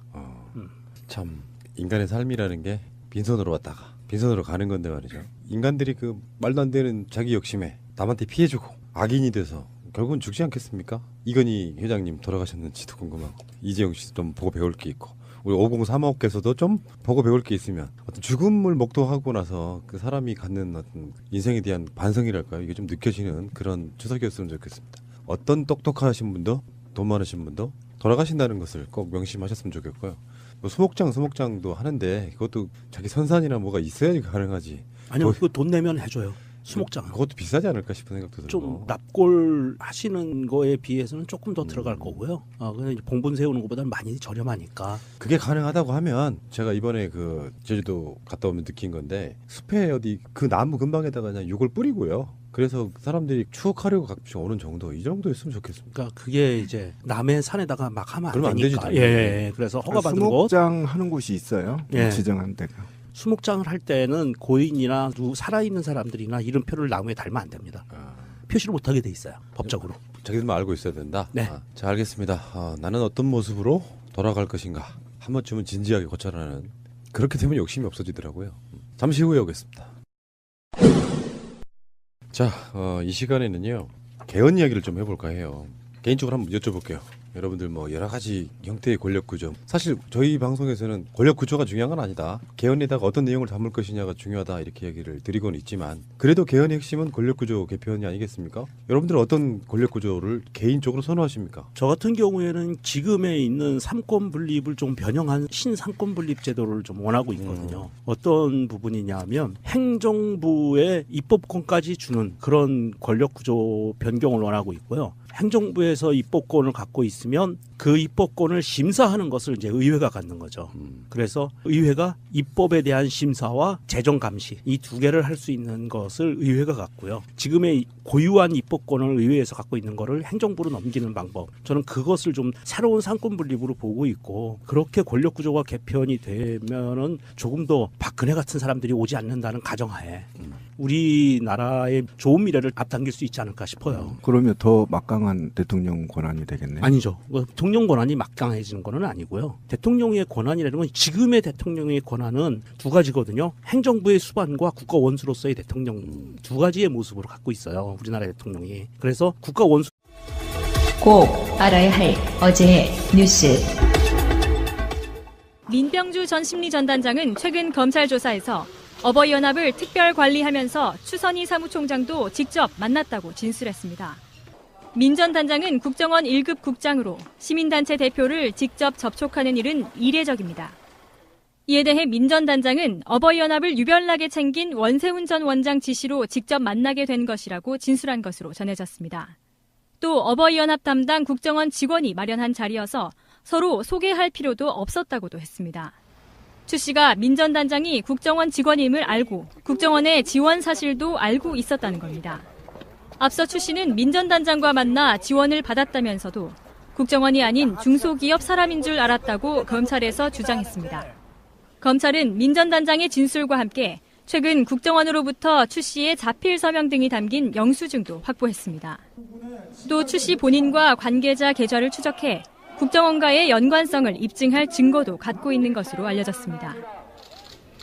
참 인간의 삶이라는 게 빈손으로 왔다가 빈손으로 가는 건데 말이죠. 인간들이 그 말도 안 되는 자기 욕심에 남한테 피해주고 악인이 돼서 결국은 죽지 않겠습니까? 이건희 회장님 돌아가셨는지도 궁금하고 이재용 씨도 좀 보고 배울 게 있고 우리 5035께서도 좀 보고 배울 게 있으면 어떤 죽음을 목도하고 나서 그 사람이 갖는 어떤 인생에 대한 반성이랄까요? 이게 좀 느껴지는 그런 추석이었으면 좋겠습니다. 어떤 똑똑하신 분도 돈 많으신 분도 돌아가신다는 것을 꼭 명심하셨으면 좋겠고요. 뭐 수목장도 하는데 그것도 자기 선산이나 뭐가 있어야지 가능하지. 아니요, 그거 돈 내면 해줘요. 수목장. 그것도 비싸지 않을까 싶은 생각도 들고. 좀 납골 하시는 거에 비해서는 조금 더 들어갈 거고요. 근데 이제 봉분 세우는 것보다는 많이 저렴하니까. 그게 가능하다고 하면 제가 이번에 그 제주도 갔다 오면 느낀 건데 숲에 어디 그 나무 근방에다가 그냥 육을 뿌리고요. 그래서 사람들이 추억하려고 가끔씩 오는 정도 이 정도였으면 좋겠습니다. 그러니까 그게 이제 남의 산에다가 막 하면 안 안 되니까. 되지, 예. 그래서 허가받은 곳. 수목장 하는 곳이 있어요. 예. 지정한 데가. 수목장을 할 때는 고인이나 살아있는 사람들이나 이름표를 나무에 달면 안 됩니다. 표시를 못하게 돼 있어요. 법적으로. 자기들만 알고 있어야 된다. 네. 자, 알겠습니다. 나는 어떤 모습으로 돌아갈 것인가 한 번쯤은 진지하게 고찰하는 그렇게 되면 욕심이 없어지더라고요. 잠시 후에 오겠습니다. 자, 이 시간에는요 개헌 이야기를 좀 해볼까 해요. 개인적으로 한번 여쭤볼게요. 여러분들 뭐 여러 가지 형태의 권력 구조. 사실 저희 방송에서는 권력 구조가 중요한 건 아니다. 개헌에다가 어떤 내용을 담을 것이냐가 중요하다 이렇게 얘기를 드리고는 있지만 그래도 개헌의 핵심은 권력 구조 개편이 아니겠습니까? 여러분들은 어떤 권력 구조를 개인적으로 선호하십니까? 저 같은 경우에는 지금에 있는 삼권 분립을 좀 변형한 신삼권 분립 제도를 좀 원하고 있거든요. 어떤 부분이냐면 행정부의 입법권까지 주는 그런 권력 구조 변경을 원하고 있고요. 행정부에서 입법권을 갖고 있으면 그 입법권을 심사하는 것을 이제 의회가 갖는 거죠. 그래서 의회가 입법에 대한 심사와 재정 감시 이 두 개를 할 수 있는 것을 의회가 갖고요. 지금의 고유한 입법권을 의회에서 갖고 있는 거를 행정부로 넘기는 방법. 저는 그것을 좀 새로운 상권 분립으로 보고 있고 그렇게 권력 구조가 개편이 되면은 조금 더 박근혜 같은 사람들이 오지 않는다는 가정하에 우리나라의 좋은 미래를 앞당길 수 있지 않을까 싶어요. 그러면 더 막강한 대통령 권한이 되겠네요. 아니죠. 대통령 권한이 막강해지는 건 아니고요. 대통령의 권한이라는 건 지금의 대통령의 권한은 두 가지거든요. 행정부의 수반과 국가 원수로서의 대통령 두 가지의 모습으로 갖고 있어요. 우리나라 대통령이. 그래서 국가 원수 꼭 알아야 할 어제의 뉴스. 민병주 전 심리전단장은 최근 검찰 조사에서 어버이연합을 특별 관리하면서 추선희 사무총장도 직접 만났다고 진술했습니다. 민 전 단장은 국정원 1급 국장으로 시민단체 대표를 직접 접촉하는 일은 이례적입니다. 이에 대해 민 전 단장은 어버이연합을 유별나게 챙긴 원세훈 전 원장 지시로 직접 만나게 된 것이라고 진술한 것으로 전해졌습니다. 또 어버이연합 담당 국정원 직원이 마련한 자리여서 서로 소개할 필요도 없었다고도 했습니다. 추 씨가 민 전 단장이 국정원 직원임을 알고 국정원의 지원 사실도 알고 있었다는 겁니다. 앞서 추 씨는 민 전 단장과 만나 지원을 받았다면서도 국정원이 아닌 중소기업 사람인 줄 알았다고 검찰에서 주장했습니다. 검찰은 민 전 단장의 진술과 함께 최근 국정원으로부터 추 씨의 자필 서명 등이 담긴 영수증도 확보했습니다. 또 추 씨 본인과 관계자 계좌를 추적해 국정원과의 연관성을 입증할 증거도 갖고 있는 것으로 알려졌습니다.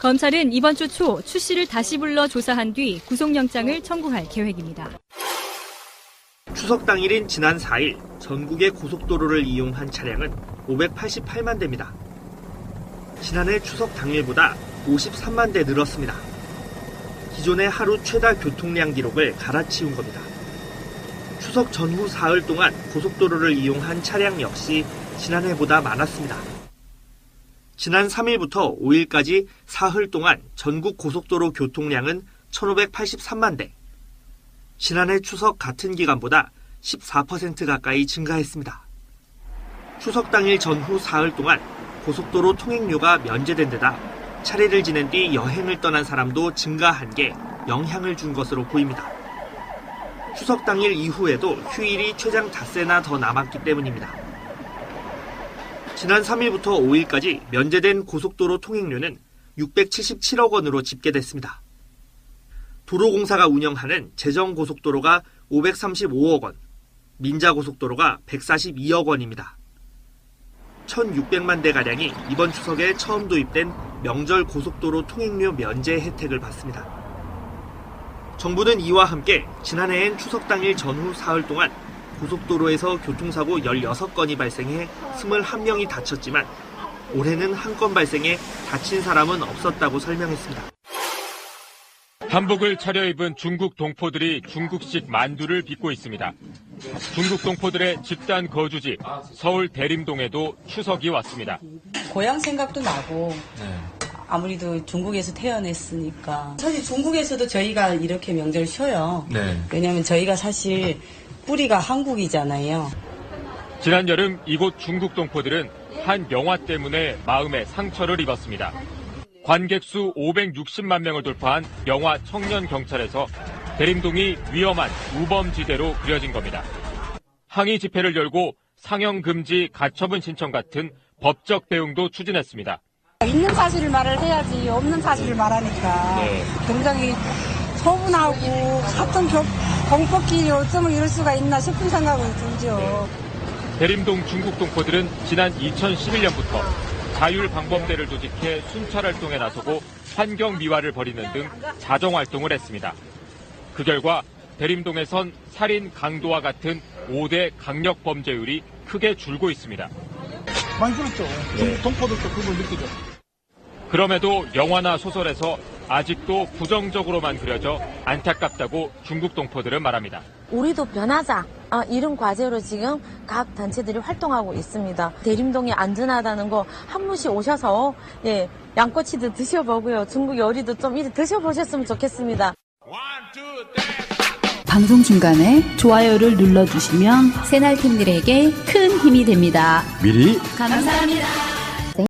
검찰은 이번 주 초 추 씨를 다시 불러 조사한 뒤 구속영장을 청구할 계획입니다. 추석 당일인 지난 4일 전국의 고속도로를 이용한 차량은 588만 대입니다. 지난해 추석 당일보다 53만 대 늘었습니다. 기존의 하루 최다 교통량 기록을 갈아치운 겁니다. 추석 전후 사흘 동안 고속도로를 이용한 차량 역시 지난해보다 많았습니다. 지난 3일부터 5일까지 사흘 동안 전국 고속도로 교통량은 1,583만 대. 지난해 추석 같은 기간보다 14% 가까이 증가했습니다. 추석 당일 전후 사흘 동안 고속도로 통행료가 면제된 데다 차례를 지낸 뒤 여행을 떠난 사람도 증가한 게 영향을 준 것으로 보입니다. 추석 당일 이후에도 휴일이 최장 닷새나 더 남았기 때문입니다. 지난 3일부터 5일까지 면제된 고속도로 통행료는 677억 원으로 집계됐습니다. 도로공사가 운영하는 제정고속도로가 535억 원, 민자고속도로가 142억 원입니다. 1,600만 대가량이 이번 추석에 처음 도입된 명절 고속도로 통행료 면제 혜택을 받습니다. 정부는 이와 함께 지난해엔 추석 당일 전후 사흘 동안 고속도로에서 교통사고 16건이 발생해 21명이 다쳤지만 올해는 한 건 발생해 다친 사람은 없었다고 설명했습니다. 한복을 차려입은 중국 동포들이 중국식 만두를 빚고 있습니다. 중국 동포들의 집단 거주지 서울 대림동에도 추석이 왔습니다. 고향 생각도 나고 아무래도 중국에서 태어났으니까 사실 중국에서도 저희가 이렇게 명절 쉬어요. 왜냐하면 저희가 사실 뿌리가 한국이잖아요. 지난 여름 이곳 중국 동포들은 한 영화 때문에 마음에 상처를 입었습니다. 관객 수 560만 명을 돌파한 영화 청년경찰에서 대림동이 위험한 우범지대로 그려진 겁니다. 항의 집회를 열고 상영 금지 가처분 신청 같은 법적 대응도 추진했습니다. 있는 사실을 말을 해야지 없는 사실을 말하니까 굉장히 서운하고 사건 공포끼리 어쩌면 이럴 수가 있나 싶은 생각이 들죠. 대림동 중국 동포들은 지난 2011년부터 자율방범대를 조직해 순찰활동에 나서고 환경미화를 벌이는 등 자정활동을 했습니다. 그 결과 대림동에선 살인, 강도와 같은 5대 강력범죄율이 크게 줄고 있습니다. 많이 줄었죠. 중국 동포들도 그걸 느끼죠. 그럼에도 영화나 소설에서 아직도 부정적으로만 그려져 안타깝다고 중국 동포들은 말합니다. 우리도 변하자. 이런 과제로 지금 각 단체들이 활동하고 있습니다. 대림동이 안전하다는 거 한 번씩 오셔서 양꼬치도 드셔보고요. 중국 요리도 좀 이렇게 드셔보셨으면 좋겠습니다. 방송 중간에 좋아요를 눌러주시면 새날팀들에게 큰 힘이 됩니다. 미리 감사합니다.